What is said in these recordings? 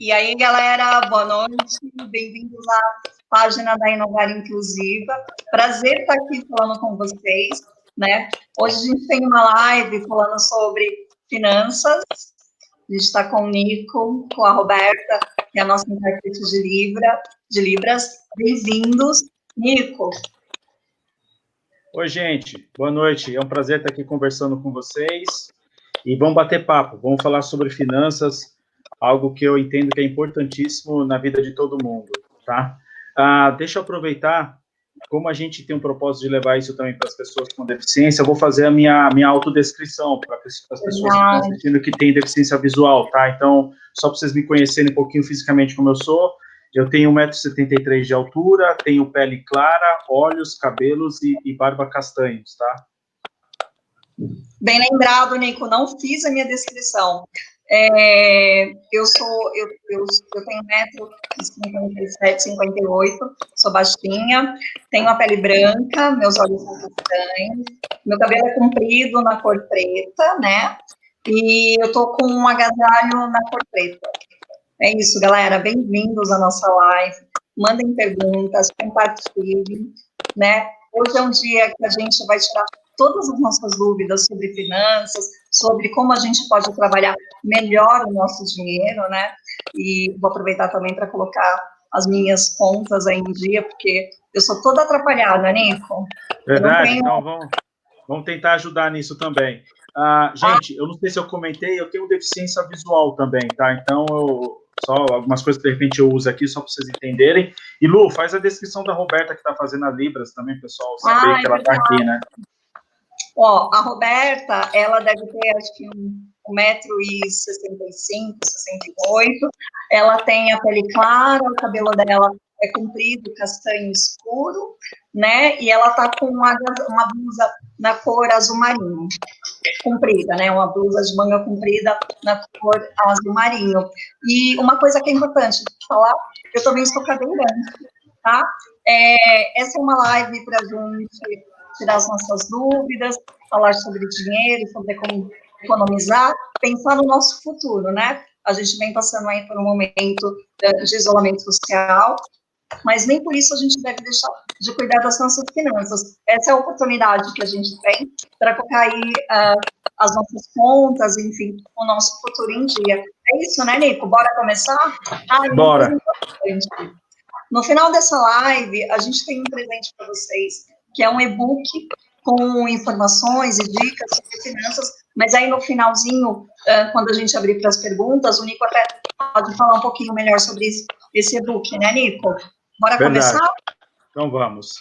E aí, galera, boa noite, bem-vindos à página da Inovar Inclusiva. Prazer estar aqui falando com vocês, né? Hoje a gente tem uma live falando sobre finanças. A gente está com o Nico, com a Roberta, que é a nossa intérprete de Libras. Bem-vindos, Nico. Oi, gente, boa noite. É um prazer estar aqui conversando com vocês. E vamos bater papo, vamos falar sobre finanças, algo que eu entendo que é importantíssimo na vida de todo mundo, tá? Deixa eu aproveitar, como a gente tem um propósito de levar isso também para as pessoas com deficiência, eu vou fazer a minha autodescrição para as pessoas que estão assistindo que têm deficiência visual, tá? Então, só para vocês me conhecerem um pouquinho fisicamente como eu sou, eu tenho 1,73 m de altura, tenho pele clara, olhos, cabelos e barba castanhos, tá? Bem lembrado, Nico, não fiz a minha descrição. Eu tenho 1,57 m, 58, sou baixinha, tenho a pele branca, meus olhos são castanhos, meu cabelo é comprido na cor preta, né? E eu tô com um agasalho na cor preta. É isso, galera, bem-vindos à nossa live, mandem perguntas, compartilhem, né? Hoje é um dia que a gente vai tirar todas as nossas dúvidas sobre finanças, sobre como a gente pode trabalhar melhor o nosso dinheiro, né? E vou aproveitar também para colocar as minhas contas aí em dia, porque eu sou toda atrapalhada, Nico. Verdade, então vamos tentar ajudar nisso também. Gente, eu não sei se eu comentei, eu tenho deficiência visual também, tá? Então, só algumas coisas que de repente eu uso aqui, só para vocês entenderem. E, Lu, faz a descrição da Roberta, que está fazendo as Libras também, pessoal, saber que ela está aqui, né? Ó, a Roberta, ela deve ter, acho que 1,65 m, 68. Ela tem a pele clara, o cabelo dela é comprido, castanho escuro, né? E ela tá com uma blusa na cor azul marinho, comprida, né? Uma blusa de manga comprida na cor azul marinho. E uma coisa que é importante falar, eu também sou cadeirante, tá? Essa é uma live para a gente tirar as nossas dúvidas, falar sobre dinheiro, sobre como economizar, pensar no nosso futuro, né? A gente vem passando aí por um momento de isolamento social, mas nem por isso a gente deve deixar de cuidar das nossas finanças. Essa é a oportunidade que a gente tem para colocar aí as nossas contas, enfim, o nosso futuro em dia. É isso, né, Nico? Bora começar? Bora! No final dessa live, a gente tem um presente para vocês, que é um e-book com informações e dicas sobre finanças, mas aí no finalzinho, quando a gente abrir para as perguntas, o Nico até pode falar um pouquinho melhor sobre esse e-book, né, Nico? Bora Verdade. começar? Então vamos.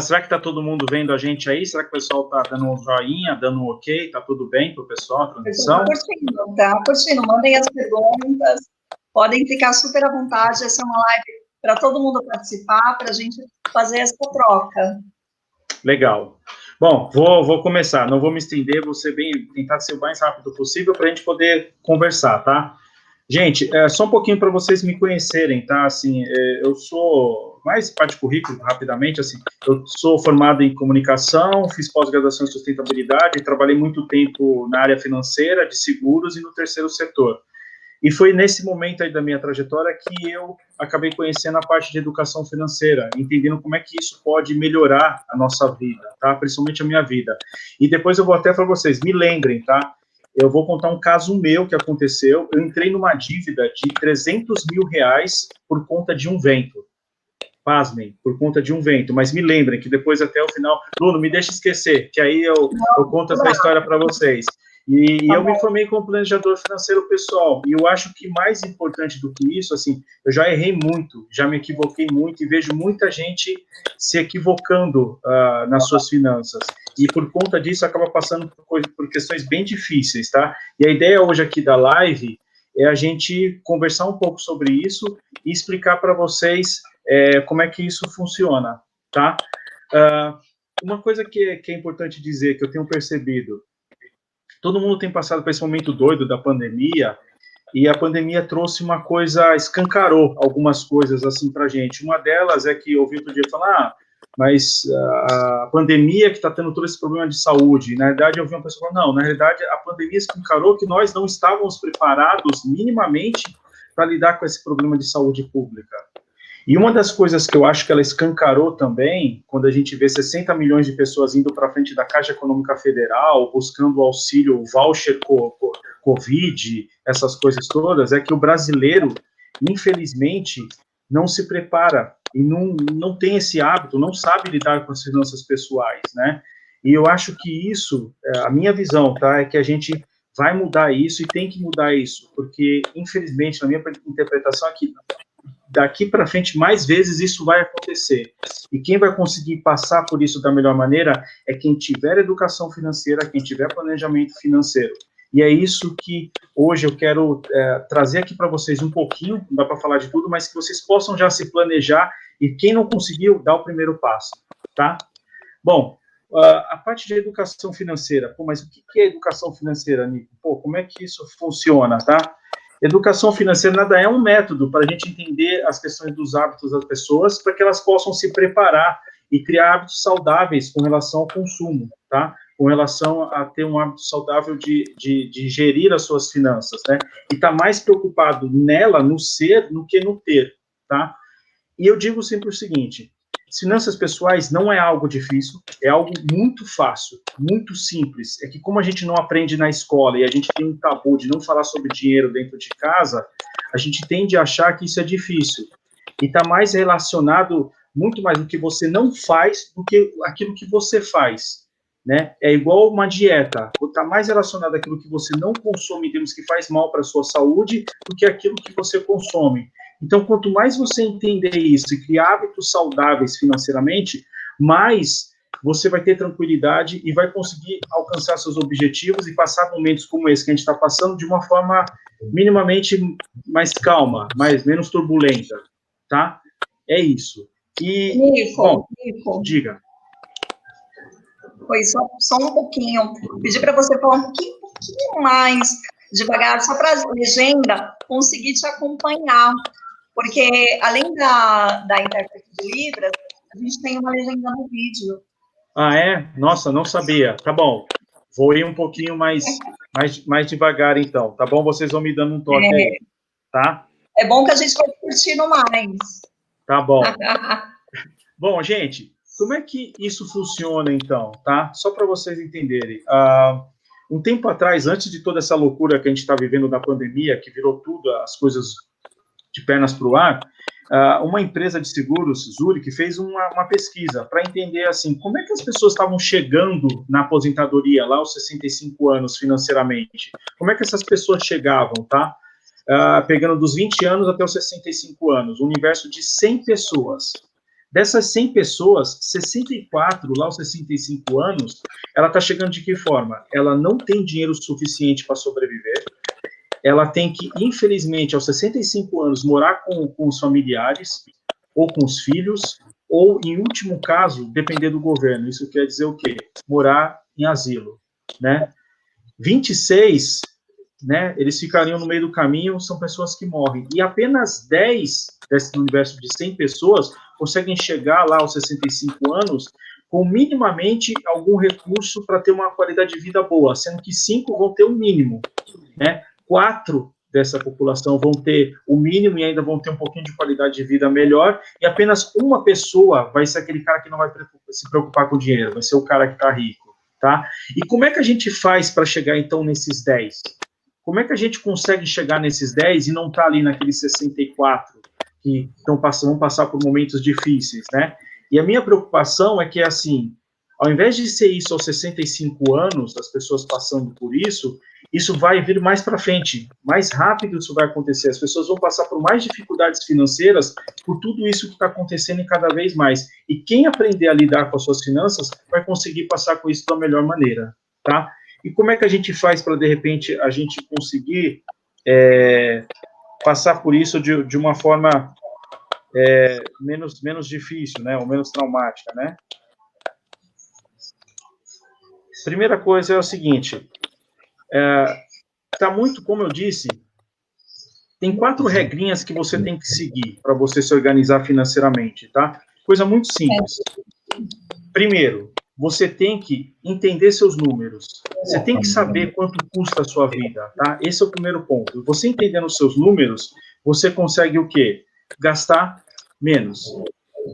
Será que está todo mundo vendo a gente aí? Será que o pessoal está dando um joinha, dando um ok? Está tudo bem para o pessoal, a transmissão? Tá curtindo. Mandem as perguntas, podem ficar super à vontade, essa é uma live para todo mundo participar, para a gente fazer essa troca. Legal. Bom, vou começar, não vou me estender, vou tentar ser o mais rápido possível para a gente poder conversar, tá? Gente, só um pouquinho para vocês me conhecerem, tá? Assim, eu sou, mais parte de currículo, rapidamente, assim, eu sou formado em comunicação, fiz pós-graduação em sustentabilidade, trabalhei muito tempo na área financeira, de seguros e no terceiro setor. E foi nesse momento aí da minha trajetória que eu acabei conhecendo a parte de educação financeira, entendendo como é que isso pode melhorar a nossa vida, tá? Principalmente a minha vida. E depois eu vou até para vocês, me lembrem, tá? Eu vou contar um caso meu que aconteceu. Eu entrei numa dívida de 300 mil reais por conta de um vento. Pasmem, por conta de um vento. Mas me lembrem que depois até o final... Bruno, me deixa esquecer, que aí eu conto essa história para vocês. E eu me formei como planejador financeiro pessoal, e eu acho que mais importante do que isso, assim, eu já errei muito, já me equivoquei muito, e vejo muita gente se equivocando nas suas finanças, e por conta disso acaba passando por questões bem difíceis, tá? E a ideia hoje aqui da live é a gente conversar um pouco sobre isso e explicar para vocês como é que isso funciona, tá? Uma coisa que é importante dizer, que eu tenho percebido, todo mundo tem passado por esse momento doido da pandemia, e a pandemia trouxe uma coisa, escancarou algumas coisas assim pra gente. Uma delas é que eu ouvi outro dia falar, mas a pandemia que está tendo todo esse problema de saúde. Na verdade, eu ouvi uma pessoa falando, não, na realidade, a pandemia escancarou que nós não estávamos preparados minimamente para lidar com esse problema de saúde pública. E uma das coisas que eu acho que ela escancarou também, quando a gente vê 60 milhões de pessoas indo para frente da Caixa Econômica Federal, buscando o auxílio, o voucher Covid, essas coisas todas, é que o brasileiro, infelizmente, não se prepara e não tem esse hábito, não sabe lidar com as finanças pessoais, né? E eu acho que isso, a minha visão, tá, é que a gente vai mudar isso e tem que mudar isso, porque, infelizmente, na minha interpretação aqui, daqui para frente, mais vezes isso vai acontecer. E quem vai conseguir passar por isso da melhor maneira é quem tiver educação financeira, quem tiver planejamento financeiro. E é isso que hoje eu quero trazer aqui para vocês um pouquinho, não dá para falar de tudo, mas que vocês possam já se planejar e quem não conseguiu, dá o primeiro passo, tá? Bom, a parte de educação financeira, pô, mas o que é educação financeira, Nico? Pô, como é que isso funciona, tá? Educação financeira nada é um método para a gente entender as questões dos hábitos das pessoas, para que elas possam se preparar e criar hábitos saudáveis com relação ao consumo, tá? Com relação a ter um hábito saudável de gerir as suas finanças, né? E tá mais preocupado nela, no ser, do que no ter, tá? E eu digo sempre o seguinte: finanças pessoais não é algo difícil, é algo muito fácil, muito simples. É que como a gente não aprende na escola e a gente tem um tabu de não falar sobre dinheiro dentro de casa, a gente tende a achar que isso é difícil. E está mais relacionado, muito mais do que você não faz do que aquilo que você faz, né? É igual uma dieta, está mais relacionado àquilo que você não consome, temos que faz mal para a sua saúde, do que aquilo que você consome. Então, quanto mais você entender isso e criar hábitos saudáveis financeiramente, mais você vai ter tranquilidade e vai conseguir alcançar seus objetivos e passar momentos como esse que a gente está passando de uma forma minimamente mais calma, menos turbulenta, tá? É isso. E, Nico, diga. Foi só um pouquinho. Pedi para você falar um pouquinho mais devagar, só para a legenda conseguir te acompanhar. Porque, além da intérprete de Libras, a gente tem uma legenda no vídeo. Ah, é? Nossa, não sabia. Tá bom. Vou ir um pouquinho mais devagar, então. Tá bom? Vocês vão me dando um toque aí. Tá? É bom que a gente vai curtindo mais. Tá bom. Bom, gente, como é que isso funciona, então? Tá? Só para vocês entenderem. Um tempo atrás, antes de toda essa loucura que a gente está vivendo da pandemia, que virou tudo, as coisas de pernas para o ar, uma empresa de seguros, Zurich, fez uma pesquisa para entender, assim, como é que as pessoas estavam chegando na aposentadoria, lá aos 65 anos, financeiramente. Como é que essas pessoas chegavam, tá? Pegando dos 20 anos até os 65 anos, um universo de 100 pessoas. Dessas 100 pessoas, 64, lá aos 65 anos, ela está chegando de que forma? Ela não tem dinheiro suficiente para sobreviver, ela tem que, infelizmente, aos 65 anos, morar com os familiares, ou com os filhos, ou, em último caso, depender do governo. Isso quer dizer o quê? Morar em asilo, né? 26, né, eles ficariam no meio do caminho, são pessoas que morrem. E apenas 10 desse universo de 100 pessoas conseguem chegar lá aos 65 anos com minimamente algum recurso para ter uma qualidade de vida boa, sendo que 5 vão ter o mínimo, né? 4 dessa população vão ter o mínimo e ainda vão ter um pouquinho de qualidade de vida melhor, e apenas uma pessoa vai ser aquele cara que não vai se preocupar com o dinheiro, vai ser o cara que está rico, tá? E como é que a gente faz para chegar, então, nesses 10? Como é que a gente consegue chegar nesses 10 e não estar ali naqueles 64 que vão passar por momentos difíceis, né? E a minha preocupação é que, assim, ao invés de ser isso aos 65 anos, as pessoas passando por isso vai vir mais para frente, mais rápido isso vai acontecer, as pessoas vão passar por mais dificuldades financeiras por tudo isso que está acontecendo e cada vez mais. E quem aprender a lidar com as suas finanças vai conseguir passar com isso da melhor maneira, tá? E como é que a gente faz para, de repente, a gente conseguir passar por isso de uma forma menos difícil, né, ou menos traumática, né? Primeira coisa é o seguinte, tá muito, como eu disse, tem 4 regrinhas que você tem que seguir para você se organizar financeiramente, tá? Coisa muito simples. Primeiro, você tem que entender seus números. Você tem que saber quanto custa a sua vida, tá? Esse é o primeiro ponto. Você entendendo os seus números, você consegue o quê? Gastar menos.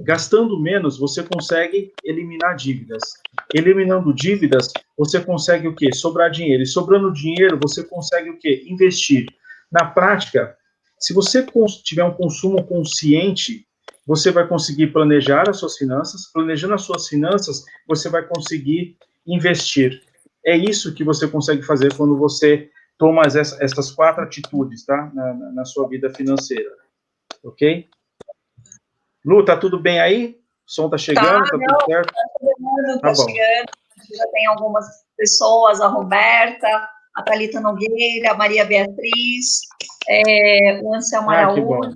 Gastando menos, você consegue eliminar dívidas. Eliminando dívidas, você consegue o quê? Sobrar dinheiro. E sobrando dinheiro, você consegue o quê? Investir. Na prática, se você tiver um consumo consciente, você vai conseguir planejar as suas finanças. Planejando as suas finanças, você vai conseguir investir. É isso que você consegue fazer quando você toma essas 4 atitudes, tá? Na sua vida financeira. Ok? Lu, tá tudo bem aí? O som tá chegando, tá tudo certo? Tá chegando, já tem algumas pessoas, a Roberta, a Thalita Nogueira, a Maria Beatriz, o Anselmo Araújo.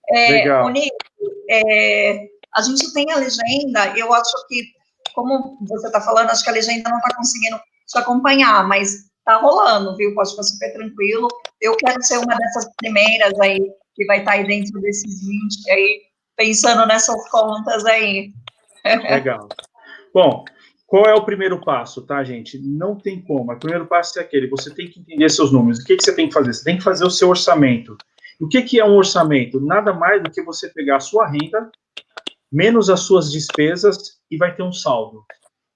Legal. Nico, a gente tem a legenda, eu acho que, como você está falando, acho que a legenda não está conseguindo te acompanhar, mas tá rolando, viu? Pode ficar super tranquilo. Eu quero ser uma dessas primeiras aí, que vai estar aí dentro desses 20 aí, pensando nessas contas aí. Legal. Bom, qual é o primeiro passo, tá, gente? Não tem como. O primeiro passo é aquele, você tem que entender seus números. O que você tem que fazer? Você tem que fazer o seu orçamento. O que é um orçamento? Nada mais do que você pegar a sua renda, menos as suas despesas, e vai ter um saldo.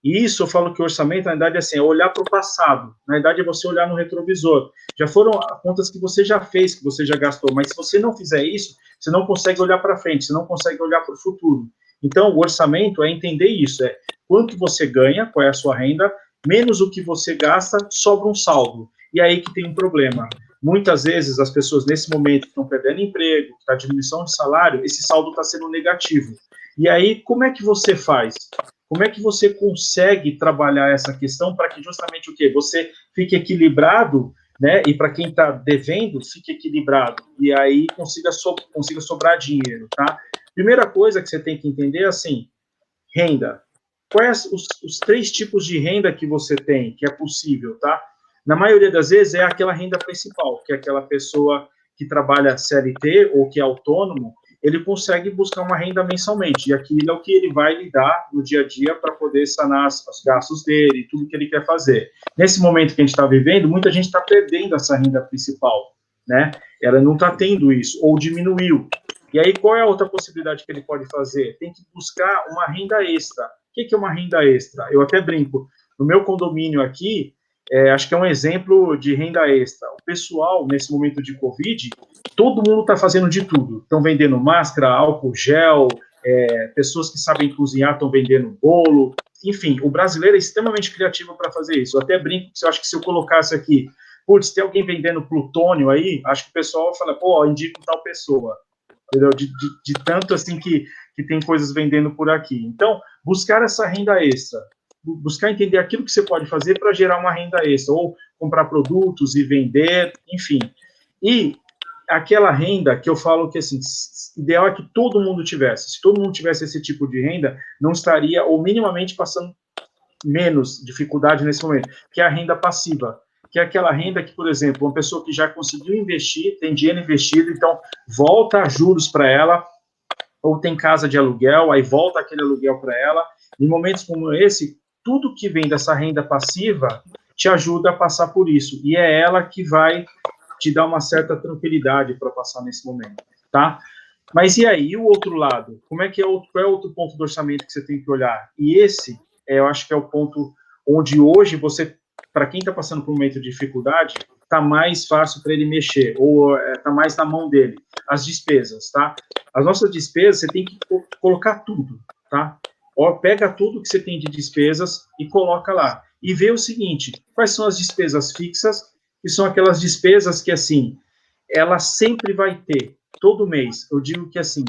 E isso, eu falo que o orçamento, na verdade, é assim, é olhar para o passado. Na verdade, é você olhar no retrovisor. Já foram contas que você já fez, que você já gastou, mas se você não fizer isso, você não consegue olhar para frente, você não consegue olhar para o futuro. Então, o orçamento é entender isso, é quanto você ganha, qual é a sua renda, menos o que você gasta, sobra um saldo. E aí que tem um problema. Muitas vezes, as pessoas, nesse momento, que estão perdendo emprego, que está diminuição de salário, esse saldo está sendo negativo. E aí, como é que você faz? Como é que você consegue trabalhar essa questão para que justamente o quê? Você fique equilibrado, né? E para quem está devendo, fique equilibrado. E aí consiga sobrar dinheiro, tá? Primeira coisa que você tem que entender é assim, renda. Quais os 3 tipos de renda que você tem, que é possível, tá? Na maioria das vezes é aquela renda principal, que é aquela pessoa que trabalha CLT ou que é autônomo, ele consegue buscar uma renda mensalmente, e aquilo é o que ele vai lidar no dia a dia para poder sanar os gastos dele, tudo que ele quer fazer. Nesse momento que a gente está vivendo, muita gente está perdendo essa renda principal, né? Ela não está tendo isso, ou diminuiu. E aí, qual é a outra possibilidade que ele pode fazer? Tem que buscar uma renda extra. O que é uma renda extra? Eu até brinco. No meu condomínio aqui, acho que é um exemplo de renda extra. O pessoal, nesse momento de Covid, todo mundo está fazendo de tudo. Estão vendendo máscara, álcool gel, pessoas que sabem cozinhar estão vendendo bolo. Enfim, o brasileiro é extremamente criativo para fazer isso. Eu até brinco que eu acho que se eu colocasse aqui, putz, tem alguém vendendo plutônio aí, acho que o pessoal fala, pô, indico tal pessoa. Entendeu? De tanto assim que tem coisas vendendo por aqui. Então, buscar essa renda extra, buscar entender aquilo que você pode fazer para gerar uma renda extra, ou comprar produtos e vender, enfim. E aquela renda que eu falo que, assim, ideal é que todo mundo tivesse. Se todo mundo tivesse esse tipo de renda, não estaria, ou minimamente, passando menos dificuldade nesse momento, que é a renda passiva, que é aquela renda que, por exemplo, uma pessoa que já conseguiu investir, tem dinheiro investido, então volta a juros para ela, ou tem casa de aluguel, aí volta aquele aluguel para ela. Em momentos como esse, tudo que vem dessa renda passiva te ajuda a passar por isso, e é ela que vai te dar uma certa tranquilidade para passar nesse momento, tá? Mas e aí, e o outro lado? Como é que qual é o outro ponto do orçamento que você tem que olhar? E esse, eu acho que é o ponto onde hoje você, para quem está passando por um momento de dificuldade, está mais fácil para ele mexer, ou está mais na mão dele. As despesas, tá? As nossas despesas, você tem que colocar tudo, tá? Pega tudo que você tem de despesas e coloca lá. E vê o seguinte, quais são as despesas fixas, que são aquelas despesas que, assim, ela sempre vai ter, todo mês. Eu digo que, assim,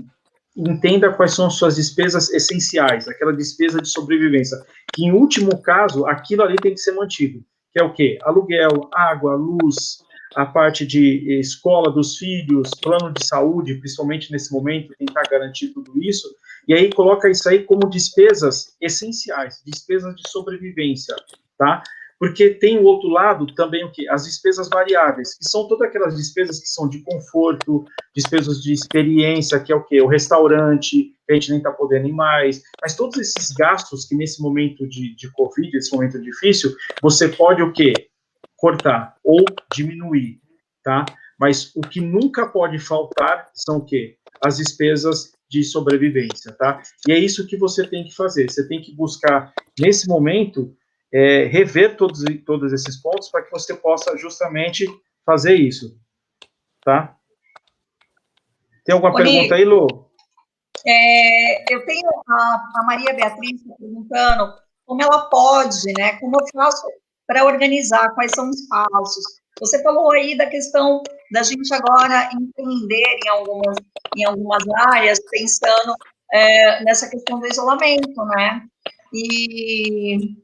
entenda quais são as suas despesas essenciais, aquela despesa de sobrevivência, que, em último caso, aquilo ali tem que ser mantido, que é o quê? Aluguel, água, luz, a parte de escola dos filhos, plano de saúde, principalmente nesse momento, tentar garantir tudo isso, e aí coloca isso aí como despesas essenciais, despesas de sobrevivência, tá? Porque tem o outro lado também o quê? As despesas variáveis, que são todas aquelas despesas que são de conforto, despesas de experiência, que é o quê? O restaurante, que a gente nem está podendo ir mais, mas todos esses gastos que nesse momento de Covid, esse momento difícil, você pode o quê? Cortar ou diminuir, tá? Mas o que nunca pode faltar são o quê? As despesas de sobrevivência, tá? E é isso que você tem que fazer. Você tem que buscar, nesse momento, rever todos esses pontos para que você possa justamente fazer isso, tá? Tem alguma pergunta aí, Lu? Eu tenho a Maria Beatriz perguntando como ela pode, né? Como eu faço para organizar, quais são os passos. Você falou aí da questão da gente agora empreender em algumas áreas, pensando nessa questão do isolamento, né? E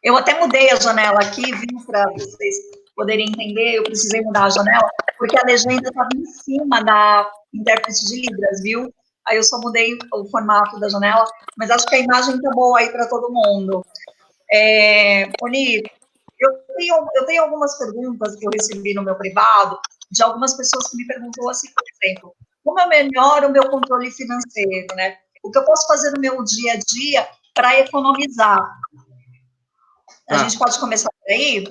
eu até mudei a janela aqui, viu, para vocês poderem entender, eu precisei mudar a janela, porque a legenda estava em cima da intérprete de Libras, viu? Aí eu só mudei o formato da janela, mas acho que a imagem tá boa aí para todo mundo. Oni, eu tenho algumas perguntas que eu recebi no meu privado, de algumas pessoas que me perguntou assim, por exemplo, como eu melhoro o meu controle financeiro, né? O que eu posso fazer no meu dia a dia para economizar? A gente pode começar por aí?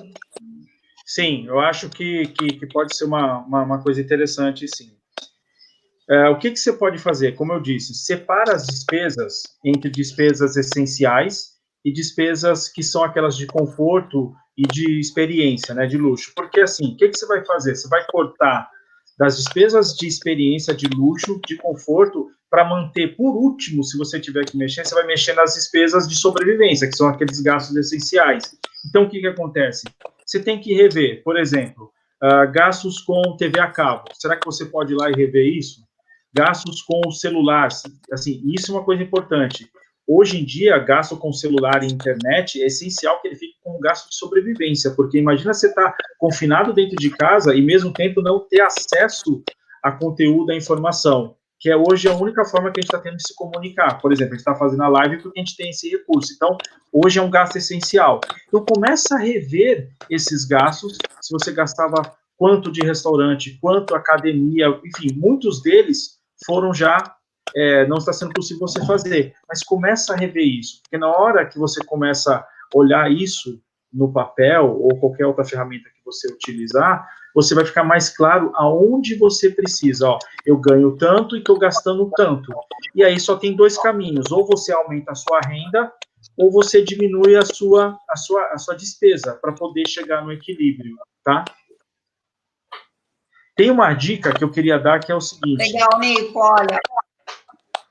Sim, eu acho que pode ser uma coisa interessante, sim. O que você pode fazer? Como eu disse, separa as despesas entre despesas essenciais e despesas que são aquelas de conforto e de experiência, né, de luxo. Porque, assim, o que você vai fazer? Você vai cortar das despesas de experiência, de luxo, de conforto, para manter, por último, se você tiver que mexer, você vai mexer nas despesas de sobrevivência, que são aqueles gastos essenciais. Então, o que acontece? Você tem que rever, por exemplo, gastos com TV a cabo. Será que você pode ir lá e rever isso? Gastos com o celular, assim, isso é uma coisa importante. Hoje em dia, gasto com celular e internet é essencial que ele fique com um gasto de sobrevivência, porque imagina você estar confinado dentro de casa e, mesmo tempo, não ter acesso a conteúdo, a informação, que é hoje a única forma que a gente está tendo de se comunicar. Por exemplo, a gente está fazendo a live porque a gente tem esse recurso. Então, hoje é um gasto essencial. Então, começa a rever esses gastos. Se você gastava quanto de restaurante, quanto academia, enfim, muitos deles foram já, não está sendo possível você fazer, mas começa a rever isso, porque na hora que você começa a olhar isso no papel ou qualquer outra ferramenta que você utilizar, você vai ficar mais claro aonde você precisa, ó, eu ganho tanto e estou gastando tanto, e aí só tem dois caminhos, ou você aumenta a sua renda, ou você diminui a sua despesa, para poder chegar no equilíbrio, tá? Tem uma dica que eu queria dar, que é o seguinte... Legal, Nico, olha.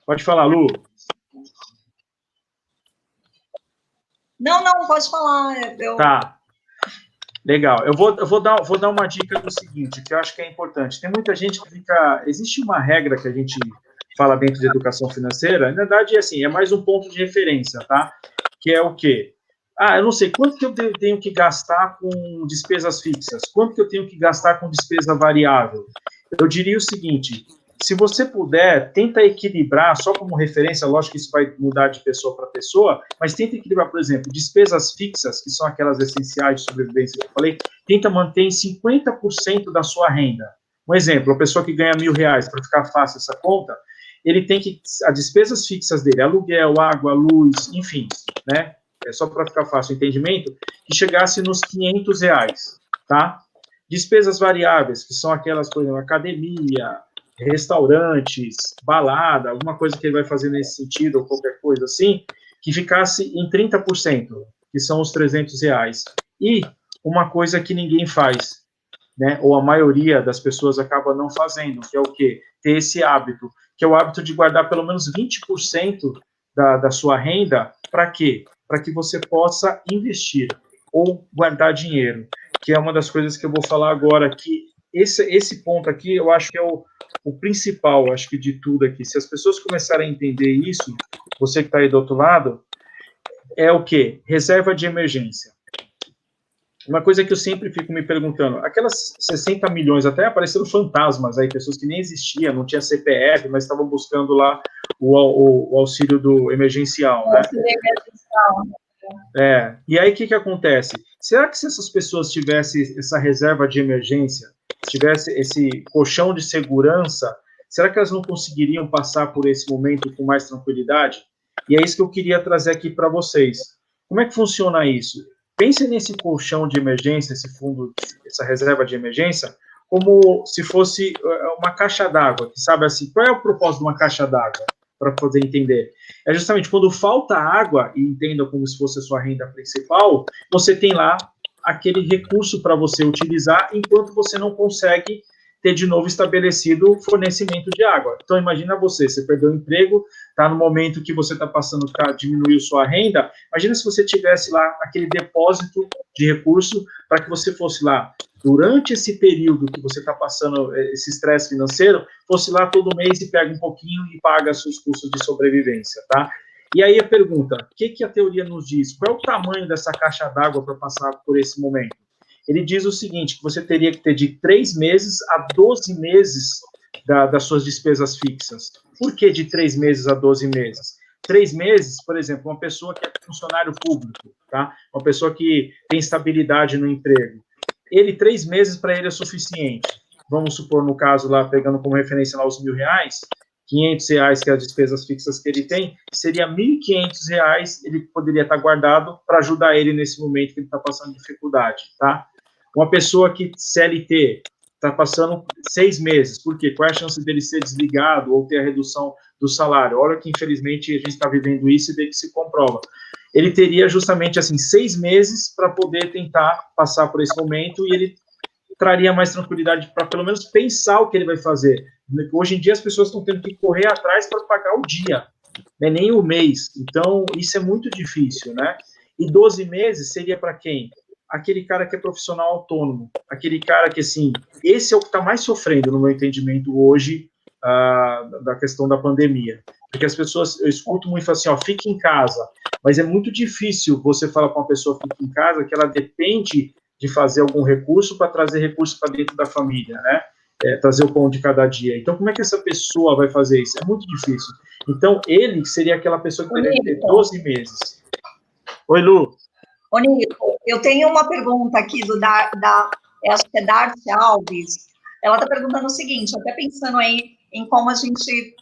Pode falar, Lu. Não, pode falar. Tá. Legal. Eu vou dar uma dica do seguinte, que eu acho que é importante. Tem muita gente que fica... Existe uma regra que a gente fala dentro de educação financeira, na verdade, assim, é mais um ponto de referência, tá? Que é o quê? Eu não sei, quanto que eu tenho que gastar com despesas fixas? Quanto que eu tenho que gastar com despesa variável? Eu diria o seguinte, se você puder, tenta equilibrar, só como referência, lógico que isso vai mudar de pessoa para pessoa, mas tenta equilibrar, por exemplo, despesas fixas, que são aquelas essenciais de sobrevivência que eu falei, tenta manter em 50% da sua renda. Um exemplo, a pessoa que ganha R$1.000, para ficar fácil essa conta, ele tem que, as despesas fixas dele, aluguel, água, luz, enfim, né, só para ficar fácil o entendimento, que chegasse nos R$500, tá? Despesas variáveis, que são aquelas, por exemplo, academia, restaurantes, balada, alguma coisa que ele vai fazer nesse sentido, ou qualquer coisa assim, que ficasse em 30%, que são os R$300. E uma coisa que ninguém faz, né, ou a maioria das pessoas acaba não fazendo, que é o quê? Ter esse hábito, que é o hábito de guardar pelo menos 20% da sua renda, para quê? Para que você possa investir, ou guardar dinheiro, que é uma das coisas que eu vou falar agora, que esse ponto aqui, eu acho que é o principal, acho que de tudo aqui. Se as pessoas começarem a entender isso, você que está aí do outro lado, é o quê? Reserva de emergência. Uma coisa que eu sempre fico me perguntando, aquelas 60 milhões, até apareceram fantasmas aí, pessoas que nem existiam, não tinha CPF, mas estavam buscando lá o auxílio do emergencial, né? Auxílio emergencial. E aí o que acontece? Será que se essas pessoas tivessem essa reserva de emergência, tivesse esse colchão de segurança, será que elas não conseguiriam passar por esse momento com mais tranquilidade? E é isso que eu queria trazer aqui para vocês. Como é que funciona isso? Pense nesse colchão de emergência, esse fundo, essa reserva de emergência, como se fosse uma caixa d'água, sabe assim, qual é o propósito de uma caixa d'água? Para poder entender. É justamente quando falta água, e entenda como se fosse a sua renda principal, você tem lá aquele recurso para você utilizar enquanto você não consegue ter de novo estabelecido o fornecimento de água. Então, imagina você perdeu o emprego, está no momento que você está passando para diminuir sua renda, imagina se você tivesse lá aquele depósito de recurso para que você fosse lá, durante esse período que você está passando esse estresse financeiro, fosse lá todo mês e pega um pouquinho e paga seus custos de sobrevivência, tá? E aí a pergunta, o que a teoria nos diz? Qual é o tamanho dessa caixa d'água para passar por esse momento? Ele diz o seguinte, que você teria que ter de 3 meses a 12 meses das suas despesas fixas. Por que de 3 meses a 12 meses? 3 meses, por exemplo, uma pessoa que é funcionário público, tá? Uma pessoa que tem estabilidade no emprego. 3 meses para ele é suficiente. Vamos supor, no caso lá, pegando como referência lá os R$1.000, R$500, que é as despesas fixas que ele tem, seria R$1.500, ele poderia estar guardado para ajudar ele nesse momento que ele está passando dificuldade, tá? Uma pessoa que CLT está passando 6 meses, por quê? Qual é a chance dele ser desligado ou ter a redução do salário? Olha que, infelizmente, a gente está vivendo isso e daí que se comprova. Ele teria justamente, assim, 6 meses para poder tentar passar por esse momento e ele traria mais tranquilidade para, pelo menos, pensar o que ele vai fazer. Hoje em dia, as pessoas estão tendo que correr atrás para pagar o dia, né? Nem o mês. Então, isso é muito difícil, né? E 12 meses seria para quem? Aquele cara que é profissional autônomo, aquele cara que, assim, esse é o que está mais sofrendo, no meu entendimento, hoje, da questão da pandemia. Porque as pessoas, eu escuto muito assim, ó, fique em casa, mas é muito difícil você falar para uma pessoa fique em casa, que ela depende de fazer algum recurso para trazer recurso para dentro da família, né? Trazer o pão de cada dia. Então, como é que essa pessoa vai fazer isso? É muito difícil. Então, ele seria aquela pessoa que teria que ter 12 meses. Oi, Lu. Ô, Nico, eu tenho uma pergunta aqui acho que é Darcy Alves. Ela está perguntando o seguinte, até pensando aí em como a gente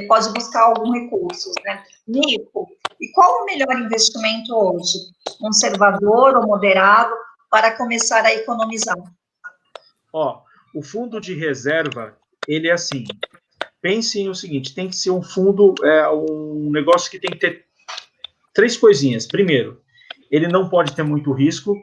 pode buscar algum recursos, né? Nico, e qual o melhor investimento hoje? Conservador ou moderado para começar a economizar? Ó, o fundo de reserva, ele é assim, pense no seguinte, tem que ser um fundo, um negócio que tem que ter 3 coisinhas. Primeiro, ele não pode ter muito risco,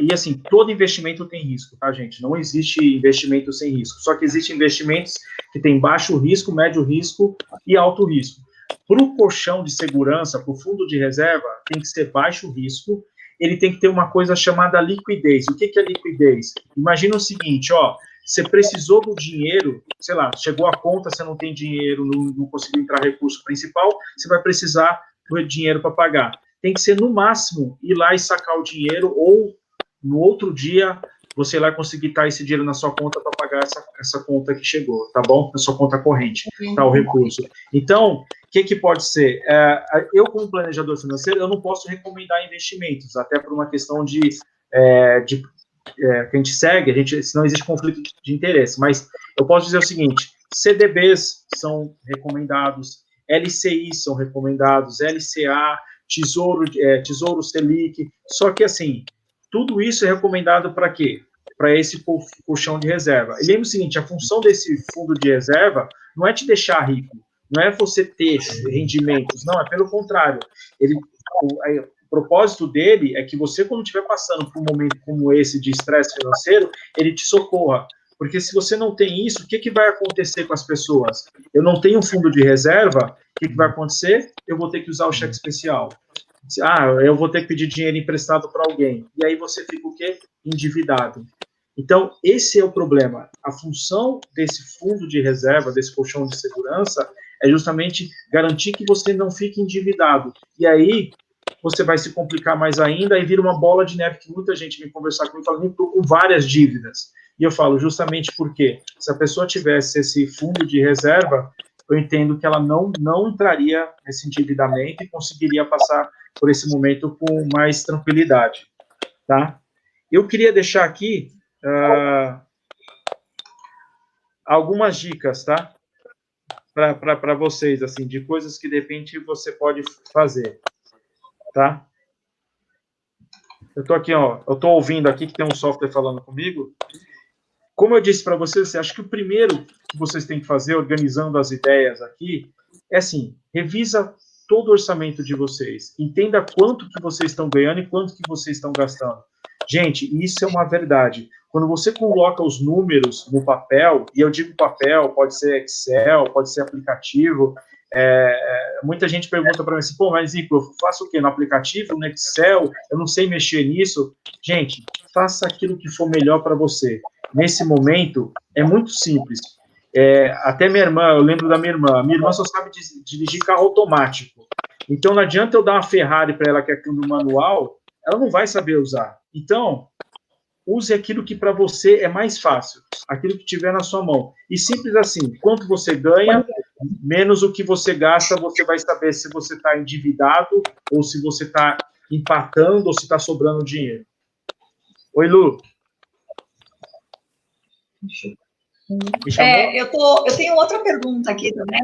e assim, todo investimento tem risco, tá, gente? Não existe investimento sem risco, só que existem investimentos que têm baixo risco, médio risco e alto risco. Para o colchão de segurança, para o fundo de reserva, tem que ser baixo risco, ele tem que ter uma coisa chamada liquidez. O que é liquidez? Imagina o seguinte, ó, você precisou do dinheiro, sei lá, chegou a conta, você não tem dinheiro, não conseguiu entrar recurso principal, você vai precisar do dinheiro para pagar. Tem que ser, no máximo, ir lá e sacar o dinheiro, ou no outro dia você ir lá conseguir estar esse dinheiro na sua conta para pagar essa conta que chegou, tá bom? Na sua conta corrente, tá o recurso. Então, o que pode ser? Eu, como planejador financeiro, eu não posso recomendar investimentos, até por uma questão que a gente segue, senão existe conflito de interesse, mas eu posso dizer o seguinte, CDBs são recomendados, LCI são recomendados, LCA, Tesouro Selic, só que assim, tudo isso é recomendado para quê? Para esse colchão de reserva. E lembra o seguinte, a função desse fundo de reserva não é te deixar rico, não é você ter rendimentos, não, é pelo contrário. O propósito dele é que você, quando estiver passando por um momento como esse de estresse financeiro, ele te socorra. Porque se você não tem isso, o que vai acontecer com as pessoas? Eu não tenho fundo de reserva, o que vai acontecer? Eu vou ter que usar o cheque especial. Eu vou ter que pedir dinheiro emprestado para alguém. E aí você fica o quê? Endividado. Então, esse é o problema. A função desse fundo de reserva, desse colchão de segurança, é justamente garantir que você não fique endividado. E aí, você vai se complicar mais ainda e vira uma bola de neve que muita gente vem conversar comigo e fala, estou com várias dívidas. E eu falo, justamente porque se a pessoa tivesse esse fundo de reserva, eu entendo que ela não entraria nesse endividamento e conseguiria passar por esse momento com mais tranquilidade, tá? Eu queria deixar aqui algumas dicas, tá? Para vocês, assim, de coisas que, de repente, você pode fazer, tá? Eu tô aqui, ó, eu tô ouvindo aqui que tem um software falando comigo. como eu disse para vocês, acho que o primeiro que vocês têm que fazer, organizando as ideias aqui, é assim, revisa todo o orçamento de vocês, entenda quanto que vocês estão ganhando e quanto que vocês estão gastando. Gente, isso é uma verdade. Quando você coloca os números no papel, e eu digo papel, pode ser Excel, pode ser aplicativo, muita gente pergunta para mim assim, pô, mas Zico, eu faço o quê? No aplicativo, no Excel? Eu não sei mexer nisso. Gente, faça aquilo que for melhor para você. Nesse momento, é muito simples. Até minha irmã, eu lembro da minha irmã só sabe dirigir carro automático. Então, não adianta eu dar uma Ferrari para ela que é câmbio manual, ela não vai saber usar. Então, use aquilo que para você é mais fácil, aquilo que tiver na sua mão. E simples assim, quanto você ganha, menos o que você gasta, você vai saber se você está endividado, ou se você está empatando, ou se está sobrando dinheiro. Oi, Lu. Eu tenho outra pergunta aqui também.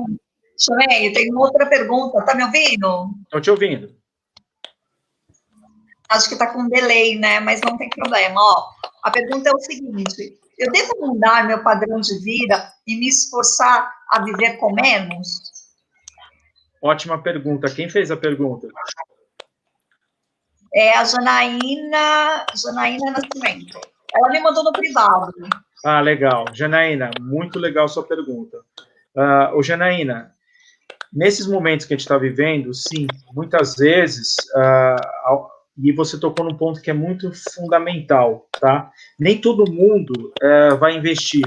Eu tenho outra pergunta. Tá me ouvindo? Estou te ouvindo. Acho que está com delay, né? Mas não tem problema. Ó, a pergunta é o seguinte: eu devo mudar meu padrão de vida e me esforçar a viver com menos? Ótima pergunta. Quem fez a pergunta? É a Janaína Nascimento. Ela me mandou no privado. Ah, legal. Janaína, muito legal sua pergunta. Janaína, nesses momentos que a gente está vivendo, sim, muitas vezes, e você tocou num ponto que é muito fundamental, tá? Nem todo mundo vai investir,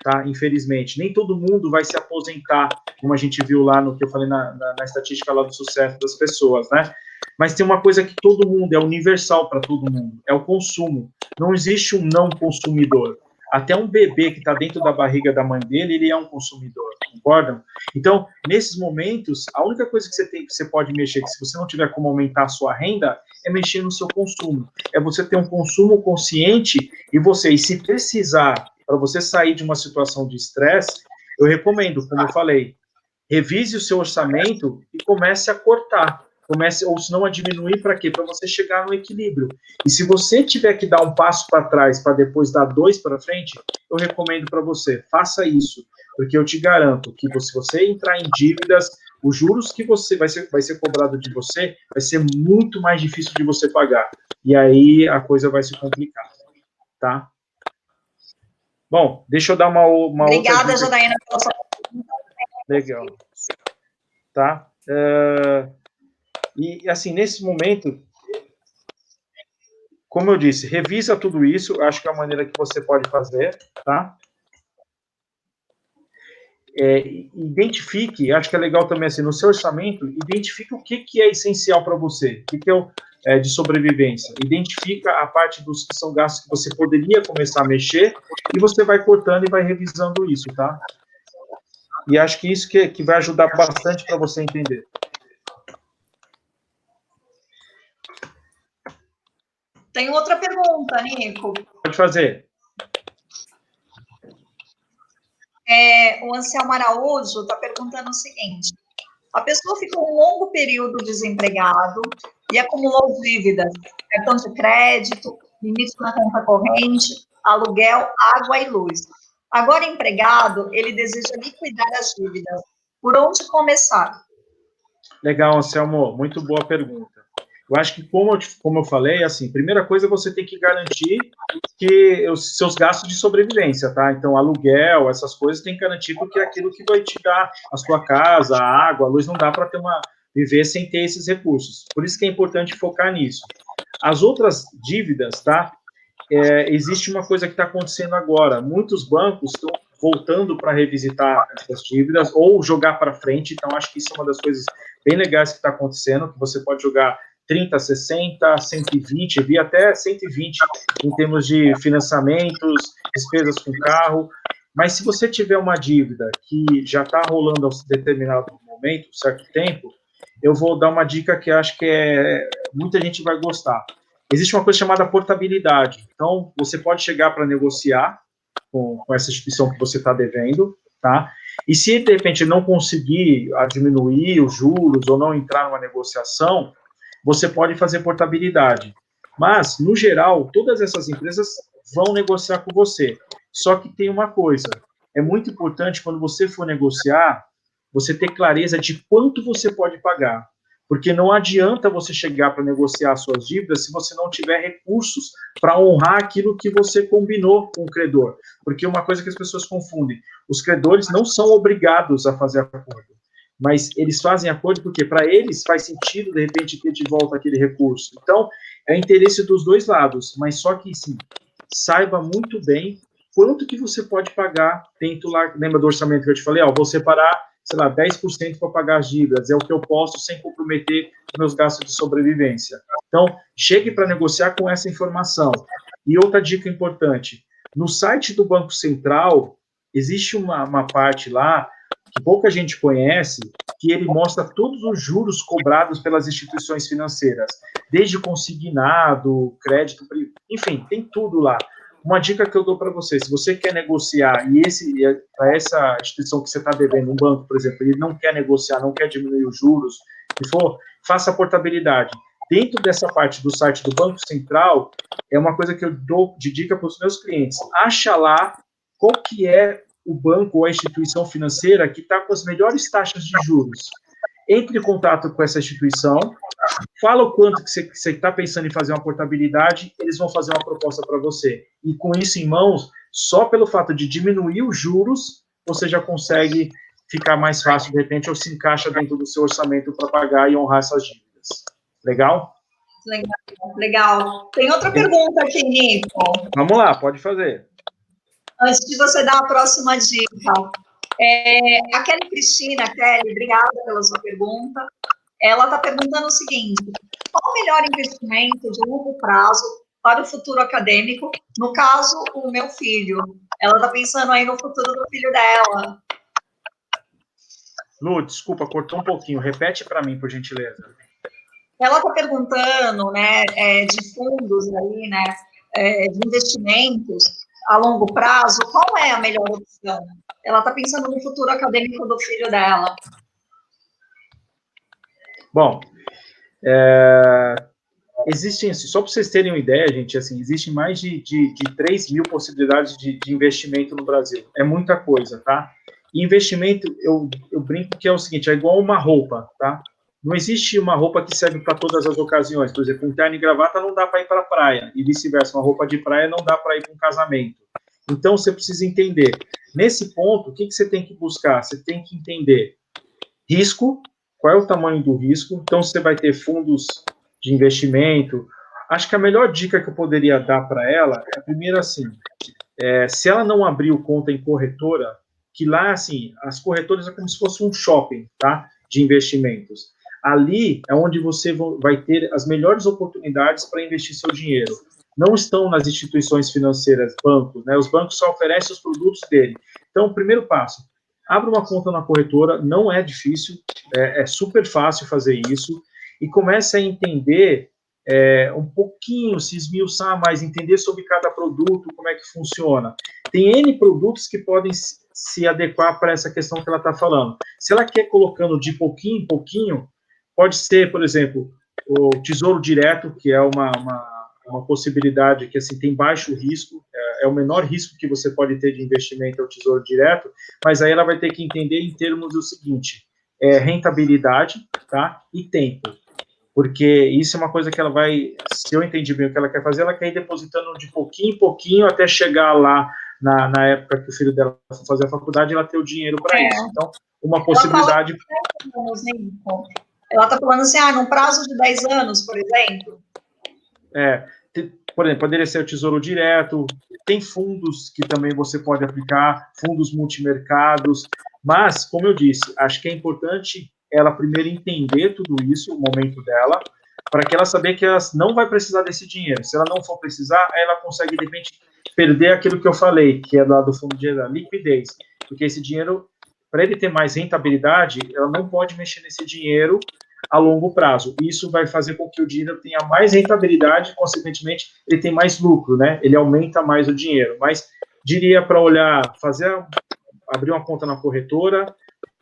tá? Infelizmente. Nem todo mundo vai se aposentar, como a gente viu lá no que eu falei na estatística lá do sucesso das pessoas, né? Mas tem uma coisa que todo mundo, é universal para todo mundo, é o consumo. Não existe um não consumidor. Até um bebê que está dentro da barriga da mãe dele, ele é um consumidor, concordam? Então, nesses momentos, a única coisa que você pode mexer, que se você não tiver como aumentar a sua renda, é mexer no seu consumo. É você ter um consumo consciente e se precisar, para você sair de uma situação de estresse, eu recomendo, como eu falei, revise o seu orçamento e comece a cortar. Ou se não a diminuir, para quê? Para você chegar no equilíbrio. E se você tiver que dar um passo para trás para depois dar 2 para frente, eu recomendo para você, faça isso, porque eu te garanto que se você entrar em dívidas, os juros que você vai ser cobrado de você vai ser muito mais difícil de você pagar. E aí a coisa vai se complicar, tá? Bom, deixa eu dar uma Obrigada, outra... Janaína, pela sua pergunta. Legal. Tá? E, assim, nesse momento, como eu disse, revisa tudo isso, acho que é a maneira que você pode fazer, tá? Identifique, acho que é legal também, assim, no seu orçamento, identifique o que é essencial para você, o que é de sobrevivência. Identifica a parte dos que são gastos que você poderia começar a mexer, e você vai cortando e vai revisando isso, tá? E acho que isso que vai ajudar bastante para você entender. Tem outra pergunta, Nico. Pode fazer. O Anselmo Araújo está perguntando o seguinte: a pessoa ficou um longo período desempregado e acumulou dívidas, cartão de crédito, limite na conta corrente, aluguel, água e luz. Agora empregado, ele deseja liquidar as dívidas. Por onde começar? Legal, Anselmo, muito boa pergunta. Eu acho que, como eu falei, assim, primeira coisa, você tem que garantir que os seus gastos de sobrevivência, tá? Então, aluguel, essas coisas, tem que garantir porque é aquilo que vai te dar a sua casa, a água, a luz, não dá para viver sem ter esses recursos. Por isso que é importante focar nisso. As outras dívidas, tá? Existe uma coisa que está acontecendo agora. Muitos bancos estão voltando para revisitar essas dívidas ou jogar para frente. Então, acho que isso é uma das coisas bem legais que está acontecendo, que você pode jogar 30, 60, 120, vi até 120 em termos de financiamentos, despesas com carro. Mas se você tiver uma dívida que já está rolando a um determinado momento, um certo tempo, eu vou dar uma dica que acho que muita gente vai gostar. Existe uma coisa chamada portabilidade. Então, você pode chegar para negociar com essa instituição que você está devendo, tá? E se, de repente, não conseguir diminuir os juros ou não entrar numa negociação, você pode fazer portabilidade. Mas, no geral, todas essas empresas vão negociar com você. Só que tem uma coisa, é muito importante quando você for negociar, você ter clareza de quanto você pode pagar. Porque não adianta você chegar para negociar suas dívidas se você não tiver recursos para honrar aquilo que você combinou com o credor. Porque uma coisa que as pessoas confundem, os credores não são obrigados a fazer acordo, mas eles fazem acordo porque para eles faz sentido, de repente, ter de volta aquele recurso. Então, é interesse dos dois lados, mas só que, sim, saiba muito bem quanto que você pode pagar dentro lá, lembra do orçamento que eu te falei? Vou separar, sei lá, 10% para pagar as dívidas, é o que eu posso sem comprometer os meus gastos de sobrevivência. Então, chegue para negociar com essa informação. E outra dica importante, no site do Banco Central, existe uma parte lá, que pouca gente conhece, que ele mostra todos os juros cobrados pelas instituições financeiras, desde consignado, crédito, enfim, tem tudo lá. Uma dica que eu dou para você, se você quer negociar, e para essa instituição que você está devendo, um banco, por exemplo, ele não quer negociar, não quer diminuir os juros, se for, faça a portabilidade. Dentro dessa parte do site do Banco Central, é uma coisa que eu dou de dica para os meus clientes. Acha lá qual que é o banco ou a instituição financeira que está com as melhores taxas de juros. Entre em contato com essa instituição, fala o quanto que você está pensando em fazer uma portabilidade, eles vão fazer uma proposta para você. E com isso em mãos, só pelo fato de diminuir os juros, você já consegue ficar mais fácil, de repente, ou se encaixa dentro do seu orçamento para pagar e honrar essas dívidas. Legal? Legal. Tem outra pergunta aqui, Nico. Vamos lá, pode fazer. Antes de você dar a próxima dica. A Kelly Cristina, Kelly, obrigada pela sua pergunta. Ela está perguntando o seguinte: qual o melhor investimento de longo prazo para o futuro acadêmico? No caso, o meu filho. Ela está pensando aí no futuro do filho dela. Lu, desculpa, cortou um pouquinho. Repete para mim, por gentileza. Ela está perguntando, né, de fundos aí, né, de investimentos a longo prazo, qual é a melhor opção? Ela está pensando no futuro acadêmico do filho dela. Bom, existem, só para vocês terem uma ideia, gente, assim, existem mais de 3 mil possibilidades de investimento no Brasil. É muita coisa, tá? E investimento, eu brinco que é o seguinte, é igual uma roupa, tá? Não existe uma roupa que serve para todas as ocasiões. Por exemplo, um terno e gravata não dá para ir para a praia, e vice-versa, uma roupa de praia não dá para ir para um casamento. Então, você precisa entender. Nesse ponto, o que você tem que buscar? Você tem que entender risco, qual é o tamanho do risco. Então, você vai ter fundos de investimento. Acho que a melhor dica que eu poderia dar para ela é, primeiro, assim, se ela não abriu conta em corretora, que lá, assim, as corretoras é como se fosse um shopping, tá? De investimentos. Ali é onde você vai ter as melhores oportunidades para investir seu dinheiro. Não estão nas instituições financeiras, bancos, né? Os bancos só oferecem os produtos dele. Então, o primeiro passo, abra uma conta na corretora, não é difícil, é super fácil fazer isso, e comece a entender um pouquinho, se esmiuçar mais, entender sobre cada produto, como é que funciona. Tem N produtos que podem se adequar para essa questão que ela está falando. Se ela quer colocando de pouquinho em pouquinho, pode ser, por exemplo, o Tesouro Direto, que é uma possibilidade que assim, tem baixo risco, é o menor risco que você pode ter de investimento é o Tesouro Direto, mas aí ela vai ter que entender em termos do seguinte, rentabilidade, tá? E tempo. Porque isso é uma coisa que ela vai, se eu entendi bem o que ela quer fazer, ela quer ir depositando de pouquinho em pouquinho até chegar lá na época que o filho dela for fazer a faculdade, ela ter o dinheiro para isso. Então, uma possibilidade... Ela está falando assim, num prazo de 10 anos, por exemplo. Por exemplo, poderia ser o Tesouro Direto, tem fundos que também você pode aplicar, fundos multimercados, mas, como eu disse, acho que é importante ela primeiro entender tudo isso, o momento dela, para que ela saber que ela não vai precisar desse dinheiro. Se ela não for precisar, aí ela consegue, de repente, perder aquilo que eu falei, que é lá do fundo de liquidez, porque esse dinheiro, para ele ter mais rentabilidade, ela não pode mexer nesse dinheiro a longo prazo. Isso vai fazer com que o dinheiro tenha mais rentabilidade, consequentemente, ele tem mais lucro, né? Ele aumenta mais o dinheiro. Mas diria para olhar, abrir uma conta na corretora,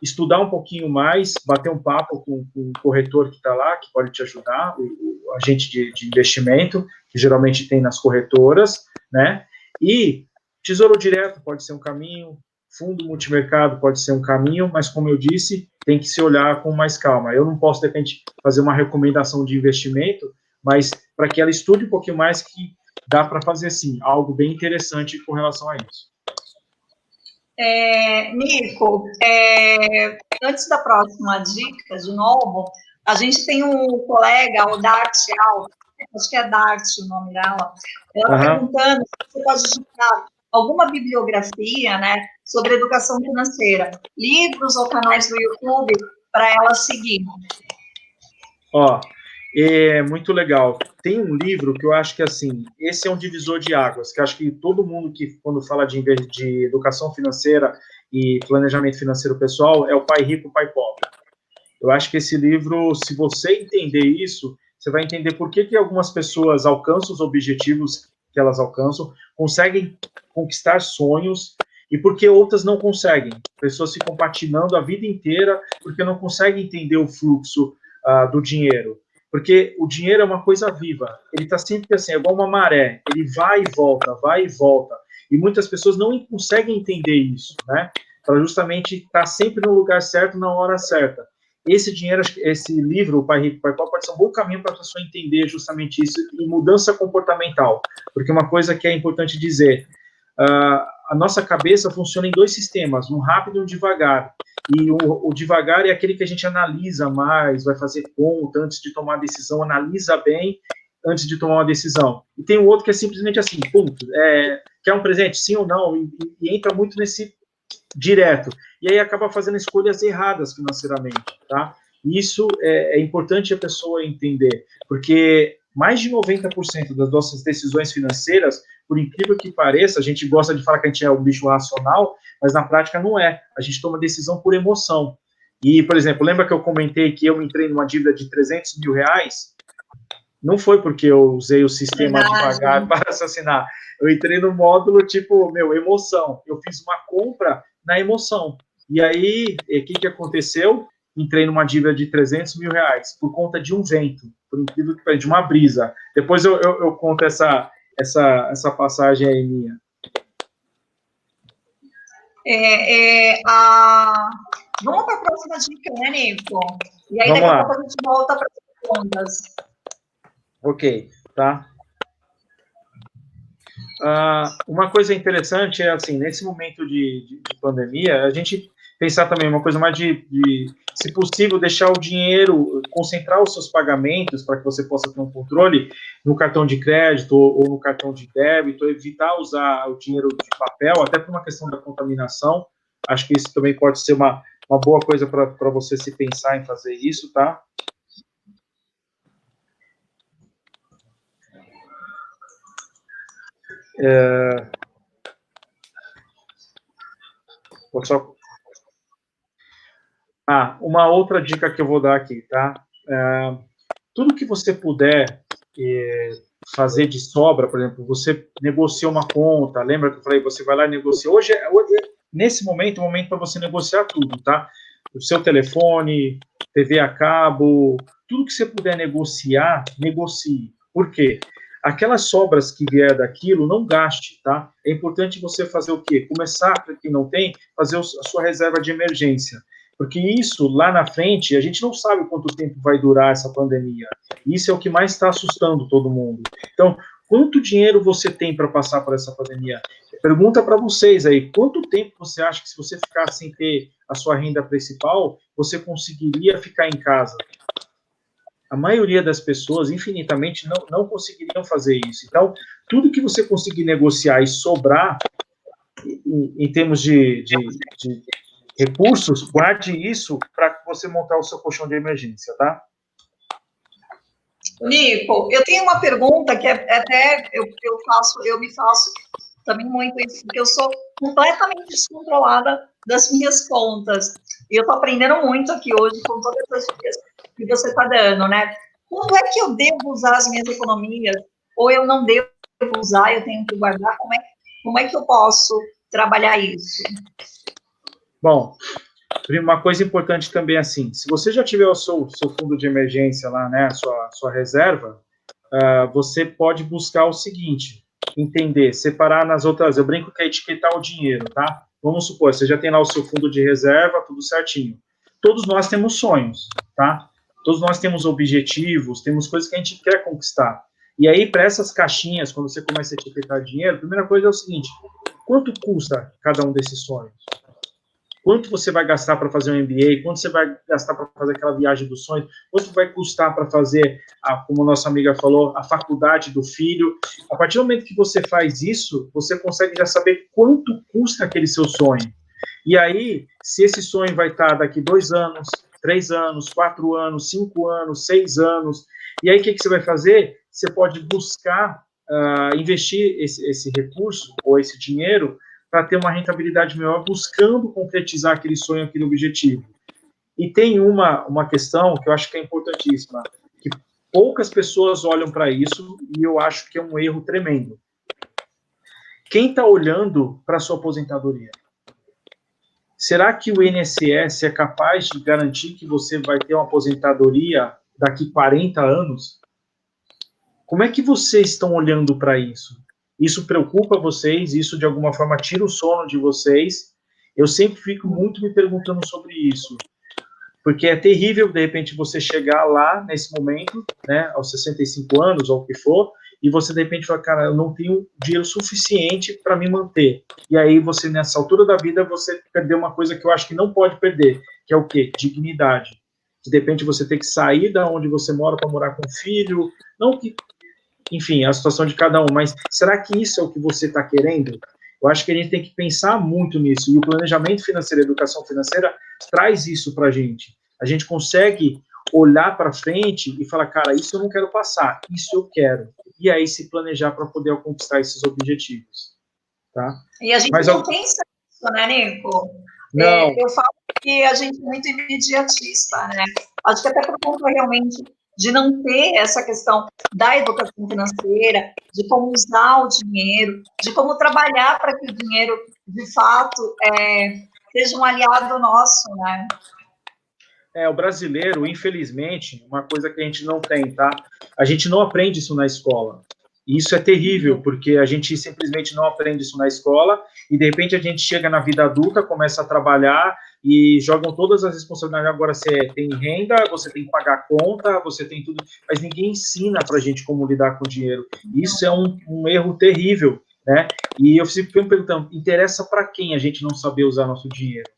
estudar um pouquinho mais, bater um papo com o corretor que está lá, que pode te ajudar, o agente de investimento, que geralmente tem nas corretoras, né? E Tesouro direto pode ser um caminho, fundo multimercado pode ser um caminho, mas como eu disse, tem que se olhar com mais calma. Eu não posso, de repente, fazer uma recomendação de investimento, mas para que ela estude um pouquinho mais, que dá para fazer, sim, algo bem interessante com relação a isso. Nico, antes da próxima dica, de novo, a gente tem um colega, o Dart Al, acho que é Dart o nome dela, ela perguntando se você pode digitar alguma bibliografia, né, sobre educação financeira, livros ou canais do YouTube para ela seguir. Ó, é muito legal. Tem um livro que eu acho que, assim, esse é um divisor de águas, que acho que todo mundo que, quando fala de educação financeira e planejamento financeiro pessoal, é o Pai Rico, Pai Pobre. Eu acho que esse livro, se você entender isso, você vai entender por que algumas pessoas alcançam os objetivos que elas alcançam, conseguem conquistar sonhos, e por que outras não conseguem. Pessoas ficam patinando a vida inteira porque não conseguem entender o fluxo do dinheiro. Porque o dinheiro é uma coisa viva. Ele está sempre assim, é igual uma maré. Ele vai e volta, vai e volta. E muitas pessoas não conseguem entender isso, né? Para justamente estar sempre no lugar certo, na hora certa. Esse dinheiro, esse livro, O Pai Rico, Pai Pobre, pode ser um bom caminho para a pessoa entender justamente isso e mudança comportamental. Porque uma coisa que é importante dizer, a nossa cabeça funciona em dois sistemas, um rápido e um devagar. E o devagar é aquele que a gente analisa mais, vai fazer conta antes de tomar a decisão, analisa bem antes de tomar uma decisão. E tem o outro que é simplesmente assim, ponto. Quer um presente, sim ou não? E entra muito nesse direto. E aí acaba fazendo escolhas erradas financeiramente, tá? Isso é importante a pessoa entender, porque mais de 90% das nossas decisões financeiras, por incrível que pareça, a gente gosta de falar que a gente é um bicho racional, mas na prática não é. A gente toma decisão por emoção. E, por exemplo, lembra que eu comentei que eu entrei numa dívida de 300 mil reais? Não foi porque eu usei o sistema devagar para assassinar. Eu entrei no módulo, tipo, emoção. Eu fiz uma compra na emoção. E aí, o que aconteceu? Entrei numa dívida de 300 mil reais por conta de um vento, por incrível que pareça, de uma brisa. Depois eu conto essa passagem aí minha. Vamos para a próxima dica, né, Nico? E aí, Vamos daqui a lá. pouco a gente volta para as perguntas. Ok, tá? Uma coisa interessante é, assim, nesse momento de pandemia, a gente pensar também uma coisa mais se possível, deixar o dinheiro, concentrar os seus pagamentos para que você possa ter um controle no cartão de crédito ou no cartão de débito, evitar usar o dinheiro de papel, até por uma questão da contaminação. Acho que isso também pode ser uma boa coisa para você se pensar em fazer isso, tá? Vou só... uma outra dica que eu vou dar aqui, tá? Tudo que você puder fazer de sobra, por exemplo, você negociou uma conta, lembra que eu falei, você vai lá e negocia. Hoje nesse momento, é o momento para você negociar tudo, tá? O seu telefone, TV a cabo, tudo que você puder negociar, negocie. Por quê? Aquelas sobras que vier daquilo, não gaste, tá? É importante você fazer o quê? Começar, para quem não tem, fazer a sua reserva de emergência. Porque isso, lá na frente, a gente não sabe quanto tempo vai durar essa pandemia. Isso é o que mais está assustando todo mundo. Então, quanto dinheiro você tem para passar por essa pandemia? Pergunta para vocês aí, quanto tempo você acha que se você ficar sem ter a sua renda principal, você conseguiria ficar em casa? A maioria das pessoas, infinitamente, não conseguiriam fazer isso. Então, tudo que você conseguir negociar e sobrar, em termos de recursos, guarde isso para você montar o seu colchão de emergência, tá? Nico, eu tenho uma pergunta que até eu me faço também muito isso, porque eu sou completamente descontrolada das minhas contas. E eu estou aprendendo muito aqui hoje com todas as dicas que você está dando, né? Quando é que eu devo usar as minhas economias? Ou eu não devo usar, eu tenho que guardar? Como é que eu posso trabalhar isso? Bom, uma coisa importante também, assim, se você já tiver o seu fundo de emergência lá, né, a sua reserva, você pode buscar o seguinte, entender, separar nas outras, eu brinco que é etiquetar o dinheiro, tá? Vamos supor, você já tem lá o seu fundo de reserva, tudo certinho. Todos nós temos sonhos, tá? Todos nós temos objetivos, temos coisas que a gente quer conquistar. E aí, para essas caixinhas, quando você começa a etiquetar dinheiro, a primeira coisa é o seguinte: quanto custa cada um desses sonhos? Quanto você vai gastar para fazer um MBA? Quanto você vai gastar para fazer aquela viagem dos sonhos? Quanto vai custar para fazer, como nossa amiga falou, a faculdade do filho? A partir do momento que você faz isso, você consegue já saber quanto custa aquele seu sonho. E aí, se esse sonho vai estar daqui 2 anos, 3 anos, 4 anos, 5 anos, 6 anos, e aí o que você vai fazer? Você pode buscar investir esse recurso ou esse dinheiro para ter uma rentabilidade maior, buscando concretizar aquele sonho, aquele objetivo. E tem uma questão que eu acho que é importantíssima, que poucas pessoas olham para isso, e eu acho que é um erro tremendo. Quem está olhando para a sua aposentadoria? Será que o INSS é capaz de garantir que você vai ter uma aposentadoria daqui 40 anos? Como é que vocês estão olhando para isso? Isso preocupa vocês? Isso, de alguma forma, tira o sono de vocês? Eu sempre fico muito me perguntando sobre isso. Porque é terrível, de repente, você chegar lá, nesse momento, né, aos 65 anos, ou o que for, e você, de repente, fala, cara, eu não tenho dinheiro suficiente para me manter. E aí, você, nessa altura da vida, você perdeu uma coisa que eu acho que não pode perder, que é o quê? Dignidade. De repente, você tem que sair da onde você mora para morar com o filho, não que... Enfim, a situação de cada um, mas será que isso é o que você está querendo? Eu acho que a gente tem que pensar muito nisso, e o planejamento financeiro, a educação financeira, traz isso para a gente. A gente consegue olhar para frente e falar, cara, isso eu não quero passar, isso eu quero. E aí se planejar para poder conquistar esses objetivos. Tá? E a gente mas, não pensa nisso, né, Nico? Não. Eu falo que a gente é muito imediatista, né? Acho que até por conta realmente de não ter essa questão da educação financeira, de como usar o dinheiro, de como trabalhar para que o dinheiro, de fato, seja um aliado nosso, né? O brasileiro, infelizmente, uma coisa que a gente não tem, tá? A gente não aprende isso na escola. E isso é terrível, porque a gente simplesmente não aprende isso na escola e, de repente, a gente chega na vida adulta, começa a trabalhar e jogam todas as responsabilidades. Agora você tem renda, você tem que pagar conta, você tem tudo, mas ninguém ensina pra gente como lidar com o dinheiro. Isso é um erro terrível, né? E eu fico me perguntando, interessa para quem a gente não saber usar nosso dinheiro?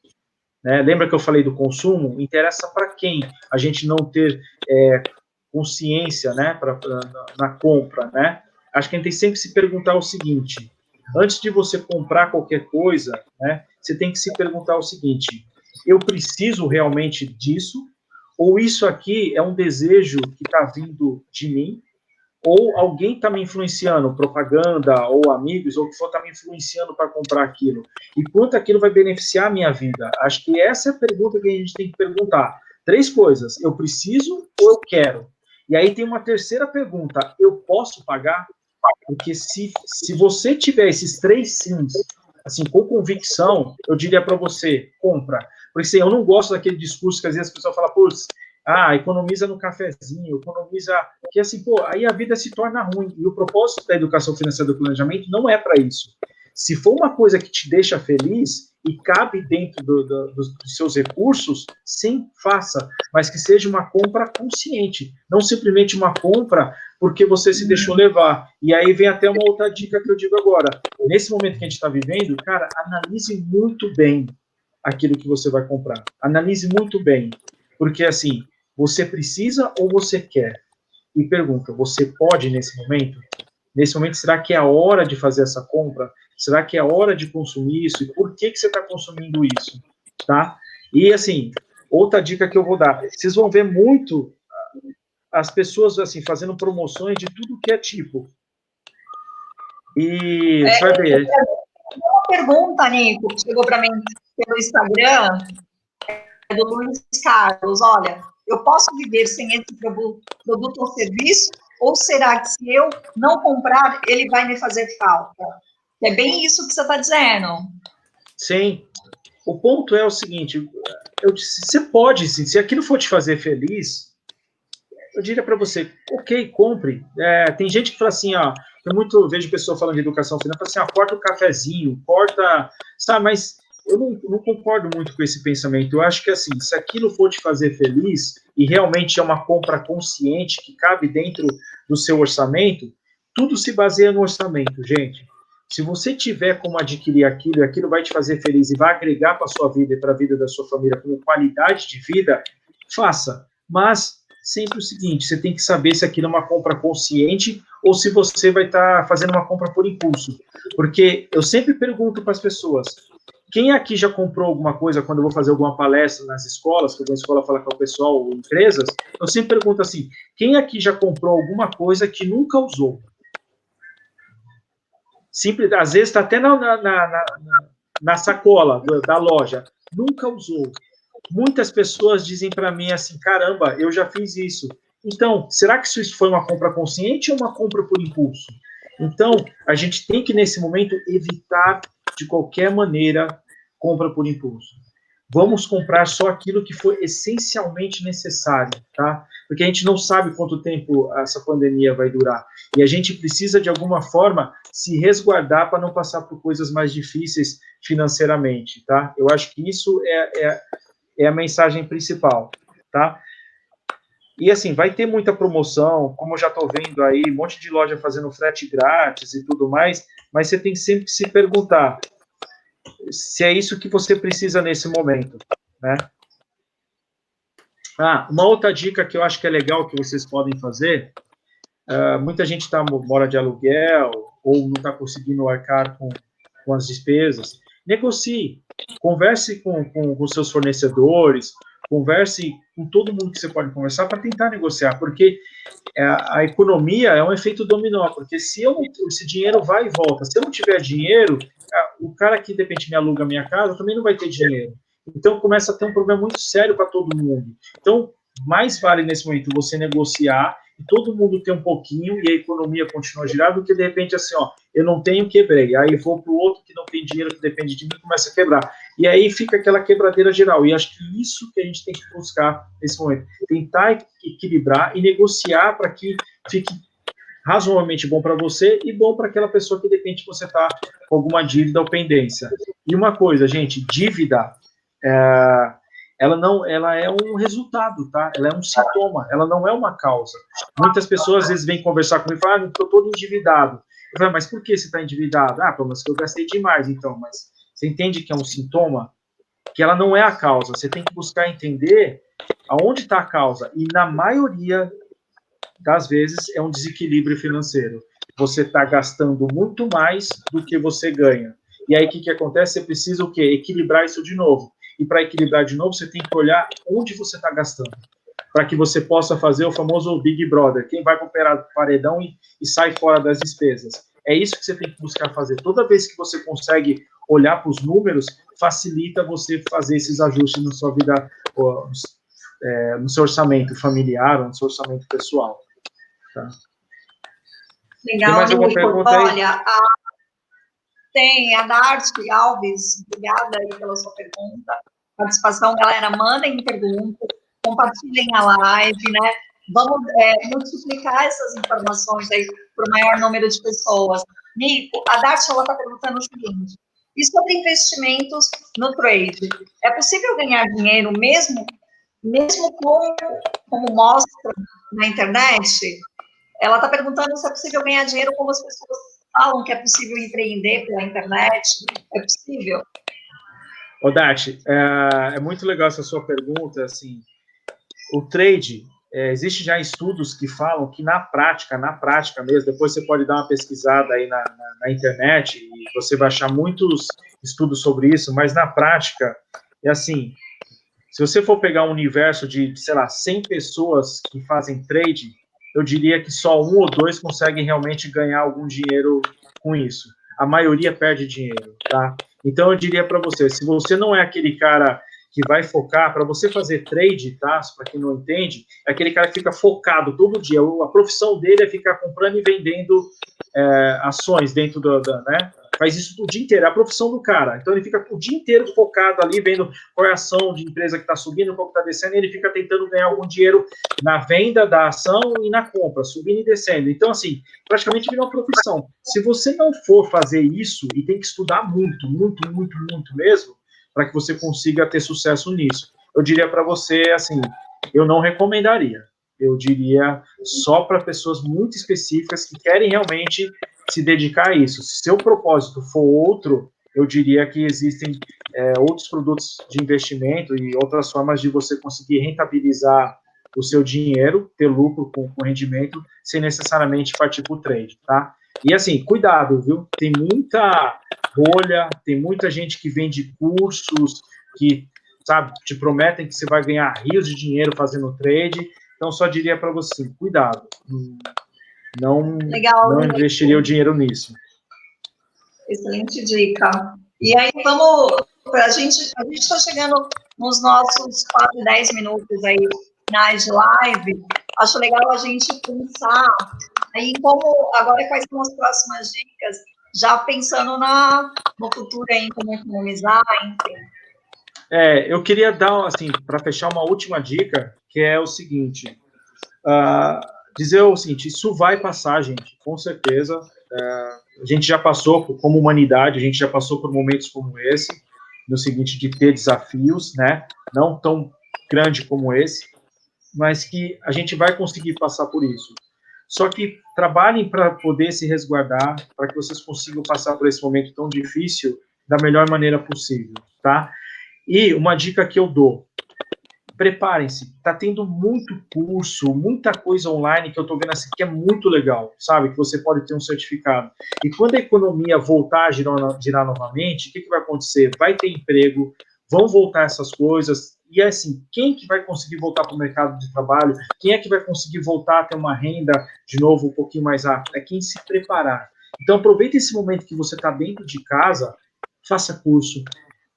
Né? Lembra que eu falei do consumo? Interessa para quem a gente não ter consciência, né, na compra, né? Acho que a gente tem sempre que se perguntar o seguinte: antes de você comprar qualquer coisa, né, você tem que se perguntar o seguinte: eu preciso realmente disso? Ou isso aqui é um desejo que está vindo de mim? Ou alguém está me influenciando, propaganda, ou amigos, ou o que for, está me influenciando para comprar aquilo? E quanto aquilo vai beneficiar a minha vida? Acho que essa é a pergunta que a gente tem que perguntar. 3 coisas: eu preciso ou eu quero? E aí tem uma terceira pergunta: eu posso pagar? Porque se você tiver esses 3 sims, assim, com convicção, eu diria para você, compra. Porque assim, eu não gosto daquele discurso que às vezes a pessoa fala, putz, economiza no cafezinho, economiza... Que assim, pô, aí a vida se torna ruim. E o propósito da educação financeira do planejamento não é para isso. Se for uma coisa que te deixa feliz e cabe dentro dos seus recursos, sim, faça. Mas que seja uma compra consciente. Não simplesmente uma compra porque você se deixou levar. E aí vem até uma outra dica que eu digo agora. Nesse momento que a gente está vivendo, cara, analise muito bem aquilo que você vai comprar. Analise muito bem. Porque, assim, você precisa ou você quer? E pergunta, você pode nesse momento? Nesse momento, será que é a hora de fazer essa compra? Será que é a hora de consumir isso? E por que você está consumindo isso? Tá? E, assim, outra dica que eu vou dar. Vocês vão ver muito as pessoas, assim, fazendo promoções de tudo que é tipo. E você vai ver. Uma pergunta, Nico, que chegou para mim pelo Instagram, do Luiz Carlos. Olha, eu posso viver sem esse produto ou serviço? Ou será que se eu não comprar, ele vai me fazer falta? É bem isso que você está dizendo. Sim. O ponto é o seguinte, você pode, sim, se aquilo for te fazer feliz, eu diria para você, ok, compre. Tem gente que fala assim, ó, Eu vejo pessoa falando de educação financeira, assim, corta o cafezinho, corta, sabe, mas eu não concordo muito com esse pensamento. Eu acho que, assim, se aquilo for te fazer feliz, e realmente é uma compra consciente, que cabe dentro do seu orçamento, tudo se baseia no orçamento, gente. Se você tiver como adquirir aquilo, e aquilo vai te fazer feliz e vai agregar para a sua vida e para a vida da sua família como qualidade de vida, faça. Mas sempre o seguinte, você tem que saber se aquilo é uma compra consciente ou se você vai estar fazendo uma compra por impulso. Porque eu sempre pergunto para as pessoas, quem aqui já comprou alguma coisa quando eu vou fazer alguma palestra nas escolas, que a escola fala com o pessoal ou empresas, eu sempre pergunto assim, quem aqui já comprou alguma coisa que nunca usou? Simples, às vezes está até na sacola da loja, nunca usou. Muitas pessoas dizem para mim assim, caramba, eu já fiz isso. Então, será que isso foi uma compra consciente ou uma compra por impulso? Então, a gente tem que, nesse momento, evitar, de qualquer maneira, compra por impulso. Vamos comprar só aquilo que for essencialmente necessário, tá? Porque a gente não sabe quanto tempo essa pandemia vai durar. E a gente precisa, de alguma forma, se resguardar para não passar por coisas mais difíceis financeiramente, tá? Eu acho que isso é a mensagem principal, tá? E assim, vai ter muita promoção, como eu já estou vendo aí, um monte de loja fazendo frete grátis e tudo mais, mas você tem sempre que se perguntar se é isso que você precisa nesse momento, né? Uma outra dica que eu acho que é legal que vocês podem fazer, muita gente mora de aluguel ou não está conseguindo arcar com as despesas, negocie, converse com seus fornecedores, converse com todo mundo que você pode conversar para tentar negociar, porque a economia é um efeito dominó, porque se esse dinheiro vai e volta, se eu não tiver dinheiro, o cara que de repente me aluga a minha casa também não vai ter dinheiro. Então começa a ter um problema muito sério para todo mundo. Então, mais vale nesse momento você negociar e todo mundo ter um pouquinho e a economia continua a girar do que de repente assim, eu não tenho, quebrei. Aí vou para o outro que não tem dinheiro, que depende de mim, começa a quebrar. E aí fica aquela quebradeira geral. E acho que isso que a gente tem que buscar nesse momento. Tentar equilibrar e negociar para que fique razoavelmente bom para você e bom para aquela pessoa que de repente você está com alguma dívida ou pendência. E uma coisa, gente, dívida, ela é um resultado, tá? Ela é um sintoma, ela não é uma causa. Muitas pessoas às vezes vêm conversar comigo e falam, estou todo endividado. Eu falo, mas por que você está endividado? Mas que eu gastei demais, então. Mas você entende que é um sintoma? Que ela não é a causa. Você tem que buscar entender aonde está a causa. E na maioria das vezes é um desequilíbrio financeiro. Você está gastando muito mais do que você ganha. E aí o que acontece? Você precisa o quê? Equilibrar isso de novo. E para equilibrar de novo, você tem que olhar onde você está gastando. Para que você possa fazer o famoso Big Brother. Quem vai para o paredão e sai fora das despesas. É isso que você tem que buscar fazer. Toda vez que você consegue olhar para os números, facilita você fazer esses ajustes na sua vida, no seu orçamento familiar ou no seu orçamento pessoal. Tá. Legal, tem mais alguma pergunta aí? Olha, tem a Darcy Alves, obrigada aí pela sua pergunta, participação, galera, mandem perguntas, compartilhem a live, né, vamos multiplicar essas informações aí para o maior número de pessoas. Nico, a Darcy, ela está perguntando o seguinte, e sobre investimentos no trade, é possível ganhar dinheiro mesmo como mostra na internet? Ela está perguntando se é possível ganhar dinheiro como as pessoas falam que é possível empreender pela internet. É possível? Dati, é muito legal essa sua pergunta. Assim, o trade, existe já estudos que falam que na prática mesmo, depois você pode dar uma pesquisada aí na internet e você vai achar muitos estudos sobre isso, mas na prática, é assim, se você for pegar um universo de, sei lá, 100 pessoas que fazem trade, eu diria que só 1 ou 2 conseguem realmente ganhar algum dinheiro com isso. A maioria perde dinheiro, tá? Então, eu diria para você, se você não é aquele cara que vai focar, para você fazer trade, tá? Para quem não entende, é aquele cara que fica focado todo dia. A profissão dele é ficar comprando e vendendo ações dentro né? faz isso o dia inteiro, é a profissão do cara. Então ele fica o dia inteiro focado ali, vendo qual é a ação de empresa que está subindo, qual que está descendo, e ele fica tentando ganhar algum dinheiro na venda da ação e na compra, subindo e descendo. Então, assim, praticamente virou uma profissão. Se você não for fazer isso, e tem que estudar muito, muito, muito, muito mesmo, para que você consiga ter sucesso nisso, eu diria para você, assim, eu não recomendaria. Eu diria só para pessoas muito específicas que querem realmente se dedicar a isso. Se seu propósito for outro, eu diria que existem outros produtos de investimento e outras formas de você conseguir rentabilizar o seu dinheiro, ter lucro com rendimento, sem necessariamente partir para o trade, tá? E assim, cuidado, viu? Tem muita bolha, tem muita gente que vende cursos que, sabe, te prometem que você vai ganhar rios de dinheiro fazendo trade. Então, só diria para você, cuidado, não investiria o dinheiro nisso. Excelente dica. E aí, vamos, a gente está chegando nos nossos 4, 10 minutos aí finais de live. Acho legal a gente pensar aí como, agora quais são as próximas dicas, já pensando no futuro aí, como economizar, enfim. Eu queria dar, assim, para fechar uma última dica, que é o seguinte, dizer o seguinte, isso vai passar, gente, com certeza. A gente já passou, como humanidade, a gente já passou por momentos como esse, no seguinte, de ter desafios, né, não tão grande como esse, mas que a gente vai conseguir passar por isso. Só que trabalhem para poder se resguardar, para que vocês consigam passar por esse momento tão difícil da melhor maneira possível, tá? E uma dica que eu dou, preparem-se, tá tendo muito curso, muita coisa online que eu tô vendo assim que é muito legal, sabe? Que você pode ter um certificado. E quando a economia voltar a girar novamente, o que vai acontecer? Vai ter emprego, vão voltar essas coisas, e assim, quem que vai conseguir voltar para o mercado de trabalho? Quem é que vai conseguir voltar a ter uma renda, de novo, um pouquinho mais rápida? É quem se preparar. Então, aproveite esse momento que você está dentro de casa, faça curso,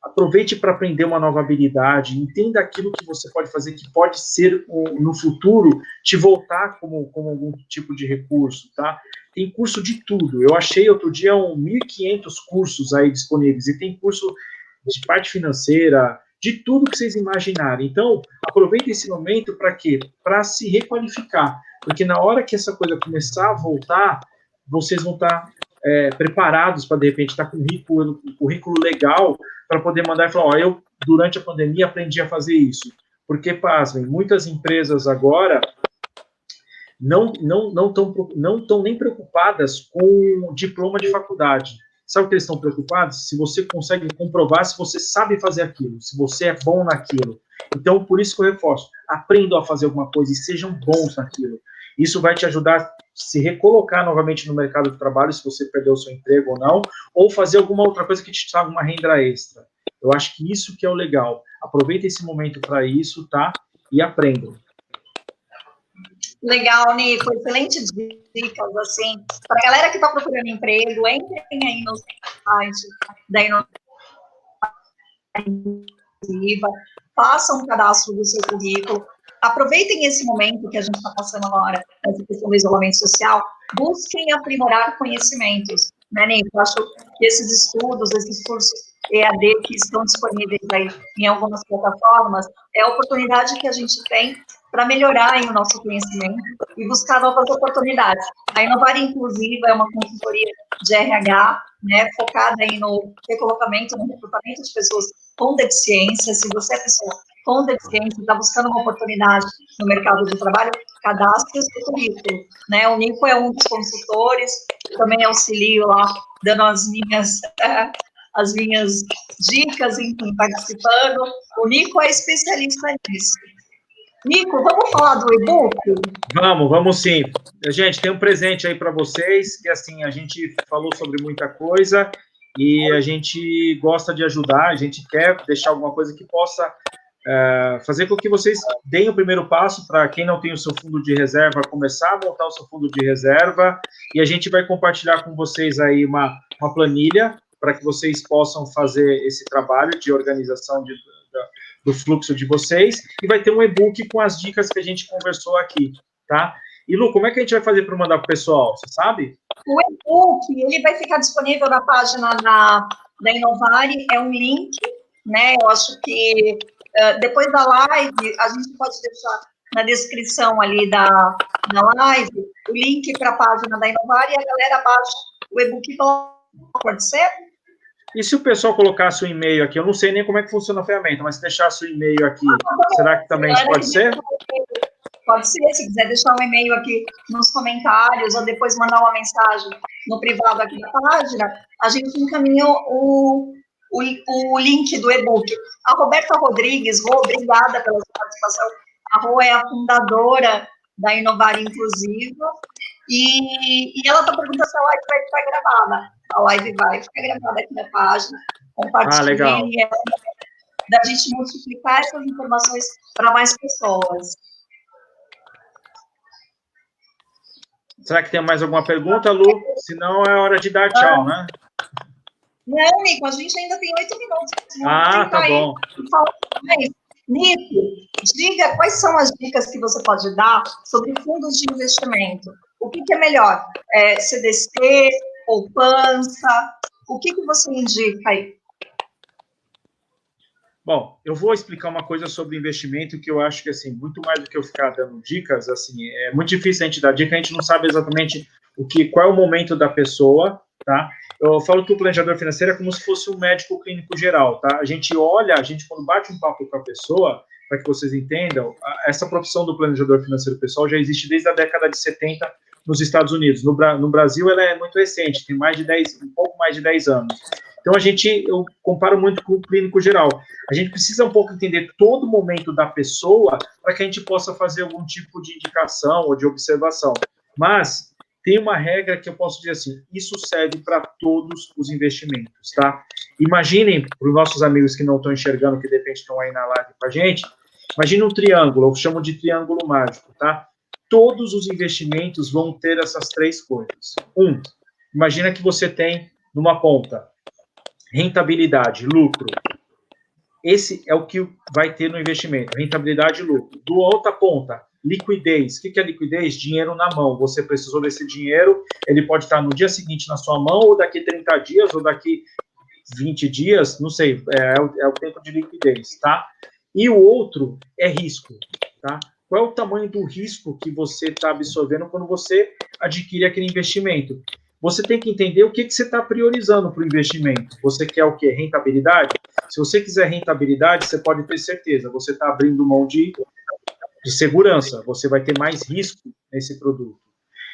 aproveite para aprender uma nova habilidade, entenda aquilo que você pode fazer, que pode ser, no futuro, te voltar como algum tipo de recurso, tá? Tem curso de tudo. Eu achei outro dia 1.500 cursos aí disponíveis, e tem curso de parte financeira, de tudo que vocês imaginarem. Então, aproveite esse momento para quê? Para se requalificar, porque na hora que essa coisa começar a voltar, vocês vão estar preparados para, de repente, estar com um currículo legal para poder mandar e falar, eu, durante a pandemia, aprendi a fazer isso. Porque, pasmem, muitas empresas agora não estão nem preocupadas com o diploma de faculdade. Sabe o que eles estão preocupados? Se você consegue comprovar se você sabe fazer aquilo, se você é bom naquilo. Então, por isso que eu reforço, aprendam a fazer alguma coisa e sejam bons naquilo. Isso vai te ajudar a se recolocar novamente no mercado de trabalho, se você perdeu o seu emprego ou não, ou fazer alguma outra coisa que te traga uma renda extra. Eu acho que isso que é o legal. Aproveita esse momento para isso, tá? E aprendam. Legal, Nico, excelentes dicas, assim, para a galera que está procurando emprego, entrem aí no site da Inovativa, façam um cadastro do seu currículo, aproveitem esse momento que a gente está passando agora, essa questão do isolamento social, busquem aprimorar conhecimentos, né, Nico? Eu acho que esses estudos, esses cursos EAD que estão disponíveis aí em algumas plataformas, é a oportunidade que a gente tem para melhorar aí o nosso conhecimento e buscar novas oportunidades. A Inovar Inclusiva é uma consultoria de RH, né, focada aí no recolocamento, no recrutamento de pessoas com deficiência. Se você é pessoa com deficiência, está buscando uma oportunidade no mercado de trabalho, cadastre o seu currículo, né? O Nico é um dos consultores, também auxilio lá, dando as minhas dicas, enfim, participando. O Nico é especialista nisso. Nico, vamos falar do e-book? Vamos sim. Gente, tem um presente aí para vocês, que assim, a gente falou sobre muita coisa e a gente gosta de ajudar, a gente quer deixar alguma coisa que possa fazer com que vocês deem o primeiro passo para quem não tem o seu fundo de reserva, começar a montar o seu fundo de reserva, e a gente vai compartilhar com vocês aí uma planilha para que vocês possam fazer esse trabalho de organização do fluxo de vocês, e vai ter um e-book com as dicas que a gente conversou aqui, tá? E, Lu, como é que a gente vai fazer para mandar para o pessoal? Você sabe? O e-book, ele vai ficar disponível na página da Inovare, é um link, né? Eu acho que depois da live, a gente pode deixar na descrição ali da live o link para a página da Inovare e a galera baixa o e-book, pode ser? E se o pessoal colocasse o e-mail aqui, eu não sei nem como é que funciona a ferramenta, mas se deixasse o e-mail aqui, será que também isso pode ser? Pode ser, se quiser deixar um e-mail aqui nos comentários ou depois mandar uma mensagem no privado aqui da página, a gente encaminha o link do e-book. A Roberta Rodrigues, Rô, obrigada pela sua participação. A Rô é a fundadora da Inovare Inclusiva e ela está perguntando se a live vai ficar gravada. A live vai ficar gravada aqui na página. Compartilhem e da gente multiplicar essas informações para mais pessoas. Será que tem mais alguma pergunta, Lu? Se não, é hora de dar tchau, né? Não, Nico, a gente ainda tem 8 minutos. Tá bom. Nico, diga quais são as dicas que você pode dar sobre fundos de investimento. O que é melhor? CDC, poupança? O que você indica aí? Bom, eu vou explicar uma coisa sobre investimento que eu acho que, assim, muito mais do que eu ficar dando dicas, assim, é muito difícil a gente dar dica, a gente não sabe exatamente qual é o momento da pessoa, tá? Eu falo que o planejador financeiro é como se fosse um médico clínico geral, tá? A gente quando bate um papo com a pessoa, para que vocês entendam, essa profissão do planejador financeiro pessoal já existe desde a década de 70 nos Estados Unidos. No Brasil, ela é muito recente, tem um pouco mais de 10 anos. Então, eu comparo muito com o clínico geral. A gente precisa um pouco entender todo o momento da pessoa para que a gente possa fazer algum tipo de indicação ou de observação. Mas tem uma regra que eu posso dizer assim, isso serve para todos os investimentos, tá? Imaginem, para os nossos amigos que não estão enxergando, que de repente estão aí na live com a gente, imagine um triângulo, eu chamo de triângulo mágico, tá? Todos os investimentos vão ter essas três coisas. Imagina que você tem numa ponta rentabilidade, lucro. Esse é o que vai ter no investimento, rentabilidade e lucro. Do outra ponta, liquidez. O que é liquidez? Dinheiro na mão. Você precisou desse dinheiro, ele pode estar no dia seguinte na sua mão, ou daqui 30 dias, ou daqui 20 dias, não sei, é o tempo de liquidez, tá? E o outro é risco, tá? Qual é o tamanho do risco que você está absorvendo quando você adquire aquele investimento? Você tem que entender o que você está priorizando para o investimento. Você quer o quê? Rentabilidade? Se você quiser rentabilidade, você pode ter certeza, você está abrindo mão de segurança, você vai ter mais risco nesse produto.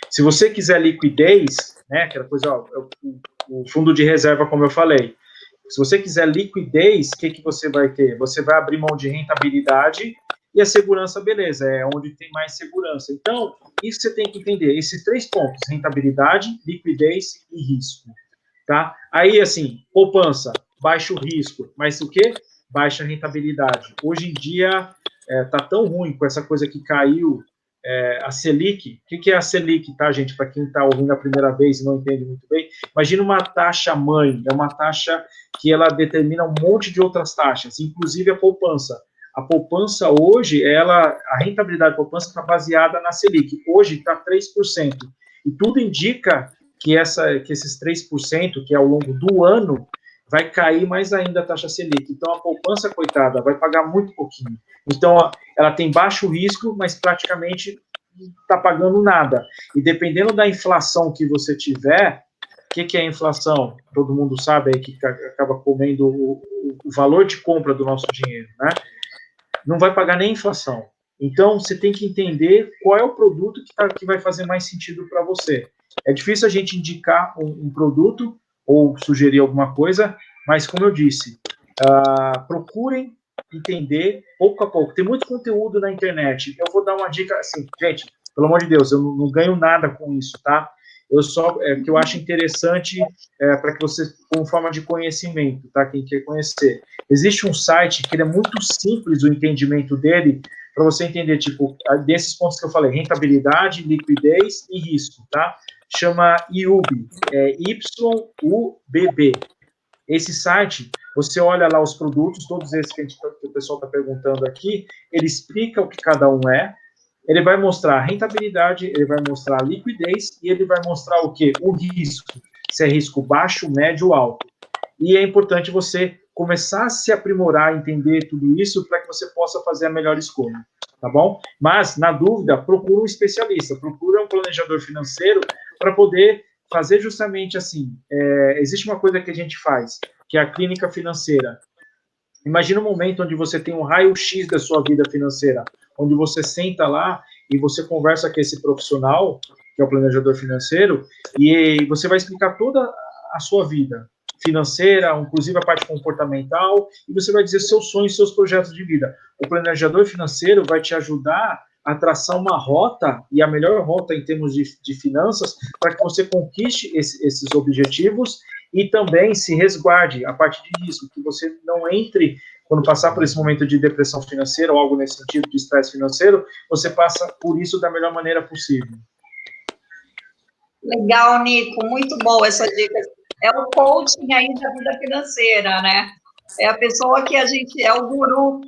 Se você quiser liquidez, né, aquela coisa, o fundo de reserva, como eu falei, se você quiser liquidez, o que você vai ter? Você vai abrir mão de rentabilidade e a segurança, beleza, é onde tem mais segurança. Então, isso você tem que entender, esses três pontos, rentabilidade, liquidez e risco, tá? Aí, assim, poupança, baixo risco, mas o quê? Baixa rentabilidade. Hoje em dia, tá tão ruim com essa coisa que caiu, a Selic. O que é a Selic, tá, gente? Para quem está ouvindo a primeira vez e não entende muito bem, imagina uma taxa mãe, é uma taxa que ela determina um monte de outras taxas, inclusive a poupança. A poupança hoje, a rentabilidade da poupança está baseada na Selic. Hoje está 3%. E tudo indica que esses 3%, que é ao longo do ano, vai cair mais ainda a taxa Selic. Então, a poupança, coitada, vai pagar muito pouquinho. Então, ela tem baixo risco, mas praticamente não está pagando nada. E dependendo da inflação que você tiver, o que é a inflação? Todo mundo sabe aí que acaba comendo o valor de compra do nosso dinheiro, né? Não vai pagar nem inflação. Então, você tem que entender qual é o produto que vai fazer mais sentido para você. É difícil a gente indicar um produto ou sugerir alguma coisa, mas, como eu disse, procurem entender pouco a pouco. Tem muito conteúdo na internet. Eu vou dar uma dica, assim, gente, pelo amor de Deus, eu não ganho nada com isso, tá? Que eu acho interessante para que você, como forma de conhecimento, tá? Quem quer conhecer. Existe um site que ele é muito simples o entendimendo dele, para você entender, tipo, desses pontos que eu falei, rentabilidade, liquidez e risco, tá? Chama IUB, YUBB. Esse site, você olha lá os produtos, todos esses que o pessoal está perguntando aqui, ele explica o que cada um é, Ele vai mostrar a rentabilidade, ele vai mostrar a liquidez e ele vai mostrar o quê? O risco, se é risco baixo, médio ou alto. E é importante você começar a se aprimorar, entender tudo isso para que você possa fazer a melhor escolha, tá bom? Mas, na dúvida, procura um especialista, procura um planejador financeiro para poder fazer justamente assim. Existe uma coisa que a gente faz, que é a clínica financeira. Imagina um momento onde você tem um raio-x da sua vida financeira, onde você senta lá e você conversa com esse profissional, que é o planejador financeiro, e você vai explicar toda a sua vida financeira, inclusive a parte comportamental, e você vai dizer seus sonhos, seus projetos de vida. O planejador financeiro vai te ajudar a traçar uma rota, e a melhor rota em termos de finanças, para que você conquiste esses objetivos e também se resguarde a parte de risco, que você não entre, quando passar por esse momento de depressão financeira ou algo nesse sentido de estresse financeiro, você passa por isso da melhor maneira possível. Legal, Nico, muito boa essa dica. É o coaching aí da vida financeira, né? É a pessoa que a gente é o guru,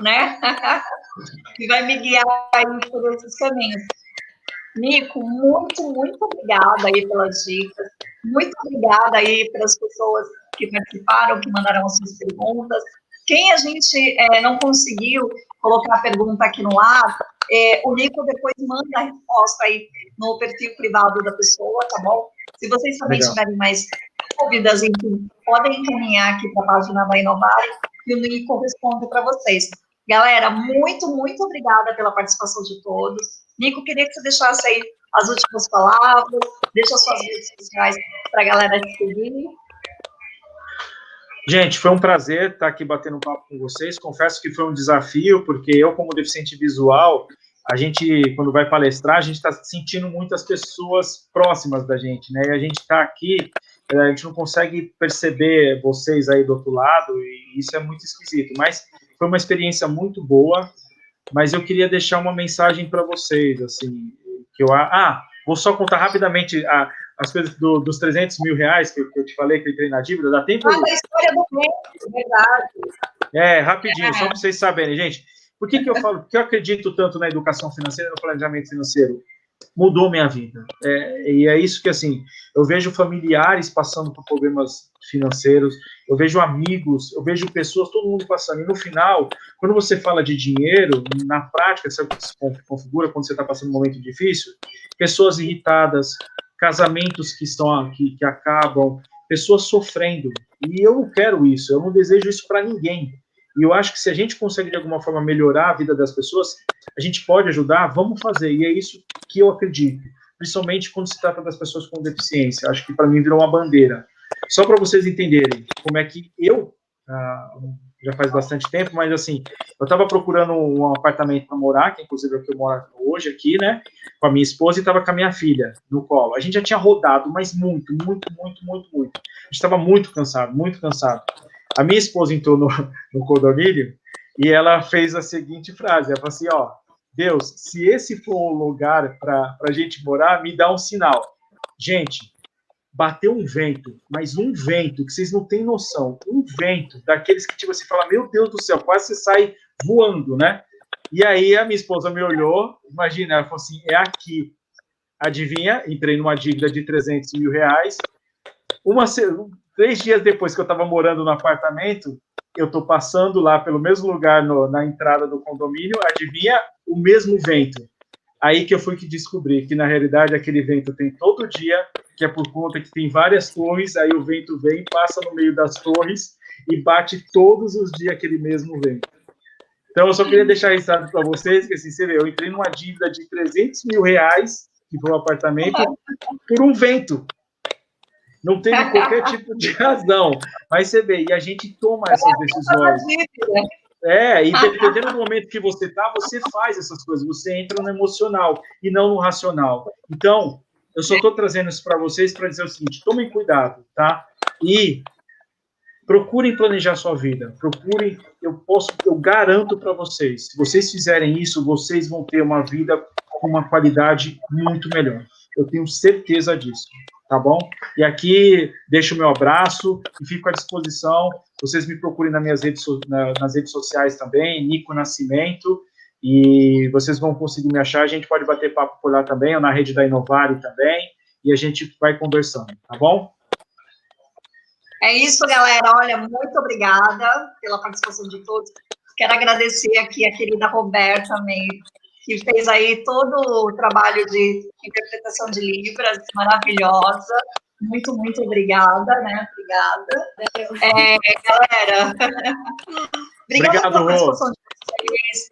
né? Que vai me guiar aí por esses caminhos. Nico, muito obrigada aí pelas dicas. Muito obrigada aí pelas pessoas que participaram, que mandaram as suas perguntas. Quem a gente não conseguiu colocar a pergunta aqui no ar, o Nico depois manda a resposta aí no perfil privado da pessoa, tá bom? Se vocês também tiverem mais dúvidas, enfim, podem encaminhar aqui para a página da Inovare e o Nico responde para vocês. Galera, muito obrigada pela participação de todos. Nico, queria que você deixasse aí as últimas palavras, deixa as suas redes sociais para a galera te seguir. Gente, foi um prazer estar aqui batendo um papo com vocês. Confesso que foi um desafio, porque eu, como deficiente visual, a gente, quando vai palestrar, a gente está sentindo muitas pessoas próximas da gente, né? E a gente está aqui, a gente não consegue perceber vocês aí do outro lado, e isso é muito esquisito. Mas foi uma experiência muito boa, mas eu queria deixar uma mensagem para vocês, assim, que vou só contar rapidamente as coisas dos 300 mil reais que eu te falei que eu entrei na dívida. Dá tempo? Da história do mês, verdade. Rapidinho, só para vocês saberem, gente. Por que eu falo? Porque eu acredito tanto na educação financeira, no planejamento financeiro. Mudou minha vida. E é isso que, assim, eu vejo familiares passando por problemas financeiros, eu vejo amigos, eu vejo pessoas, todo mundo passando. E no final, quando você fala de dinheiro, na prática, você se configura quando você está passando um momento difícil, pessoas irritadas, casamentos que acabam, pessoas sofrendo. E eu não quero isso, eu não desejo isso para ninguém. E eu acho que se a gente consegue, de alguma forma, melhorar a vida das pessoas, a gente pode ajudar, vamos fazer. E é isso que eu acredito, principalmente quando se trata das pessoas com deficiência. Acho que, para mim, virou uma bandeira. Só para vocês entenderem como é que eu, já faz bastante tempo, mas, assim, eu estava procurando um apartamento para morar, que, inclusive, é o que eu moro hoje aqui, né, com a minha esposa, e estava com a minha filha no colo. A gente já tinha rodado, mas muito. A gente estava muito cansado. A minha esposa entrou no condomínio e ela fez a seguinte frase, ela falou assim, Deus, se esse for o lugar para a gente morar, me dá um sinal. Gente, bateu um vento, mas um vento que vocês não têm noção, um vento daqueles que tipo, você fala, meu Deus do céu, quase você sai voando, né? E aí a minha esposa me olhou, imagina, ela falou assim, é aqui. Adivinha? Entrei numa dívida de 300 mil reais, 3 dias depois que eu estava morando no apartamento, eu estou passando lá pelo mesmo lugar na entrada do condomínio, adivinha? O mesmo vento. Aí que eu fui descobrir que, na realidade, aquele vento tem todo dia, que é por conta que tem várias torres, aí o vento vem, passa no meio das torres e bate todos os dias aquele mesmo vento. Então, eu só queria deixar registrado para vocês que, assim, você vê, eu entrei numa dívida de 300 mil reais, que foi um apartamento, por um vento. Não teve qualquer tipo de razão. Mas você vê, e a gente toma essas decisões. E dependendo do momento que você está, você faz essas coisas, você entra no emocional e não no racional. Então, eu só estou trazendo isso para vocês para dizer o seguinte, tomem cuidado, tá? E procurem planejar sua vida, eu garanto para vocês, se vocês fizerem isso, vocês vão ter uma vida com uma qualidade muito melhor. Eu tenho certeza disso. Tá bom? E aqui deixo o meu abraço e fico à disposição. Vocês me procurem nas redes sociais também, Nico Nascimento, e vocês vão conseguir me achar, a gente pode bater papo por lá também, ou na rede da Inovare também, e a gente vai conversando, tá bom? É isso, galera. Olha, muito obrigada pela participação de todos. Quero agradecer aqui a querida Roberta também, que fez aí todo o trabalho de interpretação de Libras, maravilhosa. Muito, muito obrigada, né? Obrigada. Galera, obrigada Obrigado, pela Rô. participação de vocês.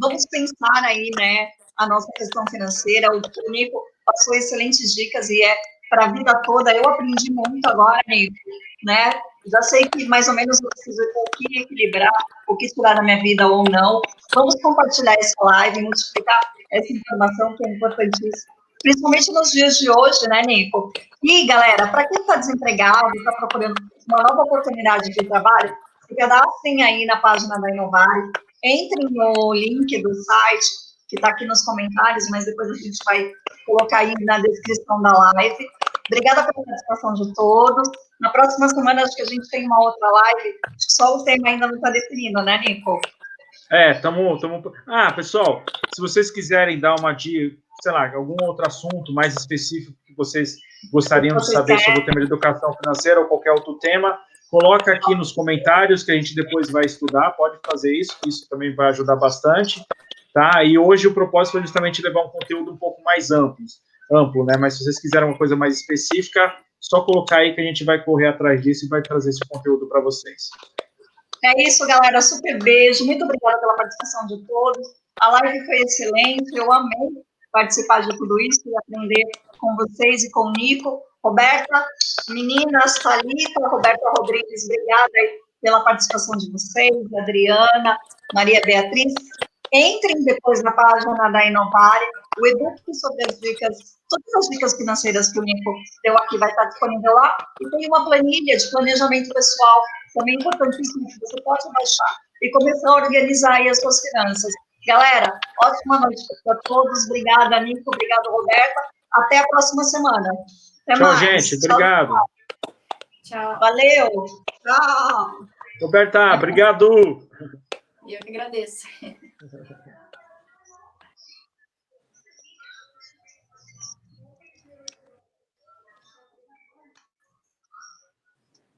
Vamos pensar aí, né, a nossa questão financeira. O Nico passou excelentes dicas e é para a vida toda. Eu aprendi muito agora, Nico, né? Já sei que mais ou menos eu preciso o que equilibrar, o que tirar da minha vida ou não. Vamos compartilhar essa live, multiplicar essa informação que é importantíssima, principalmente nos dias de hoje, né, Nico? E, galera, para quem está desempregado, está procurando uma nova oportunidade de trabalho, se cadastrem aí na página da Inovare, entrem no link do site, que está aqui nos comentários, mas depois a gente vai colocar aí na descrição da live. Obrigada pela participação de todos. Na próxima semana, acho que a gente tem uma outra live, só o tema ainda não está definido, né, Nico? Pessoal, se vocês quiserem dar uma dica, sei lá, algum outro assunto mais específico que vocês gostariam de saber sobre o tema de educação financeira ou qualquer outro tema, coloca aqui nos comentários que a gente depois vai estudar, pode fazer isso, que isso também vai ajudar bastante, tá? E hoje o propósito foi justamente levar um conteúdo um pouco mais amplo, né? Mas se vocês quiserem uma coisa mais específica, só colocar aí que a gente vai correr atrás disso e vai trazer esse conteúdo para vocês. É isso, galera. Super beijo. Muito obrigada pela participação de todos. A live foi excelente. Eu amei participar de tudo isso e aprender com vocês e com o Nico. Roberta, meninas, Thalita, Roberta Rodrigues, obrigada pela participação de vocês, Adriana, Maria Beatriz. Entrem depois na página da Inovare, o e-book sobre as dicas, todas as dicas financeiras que o Nico deu aqui vai estar disponível lá, e tem uma planilha de planejamento pessoal, também importantíssimo, que você pode baixar e começar a organizar aí as suas finanças. Galera, ótima noite para todos, obrigada, Nico, obrigada, Roberta, até a próxima semana. Até Tchau, mais. gente, obrigado. Tchau. Valeu. Tchau. Roberta, obrigado. Eu que agradeço.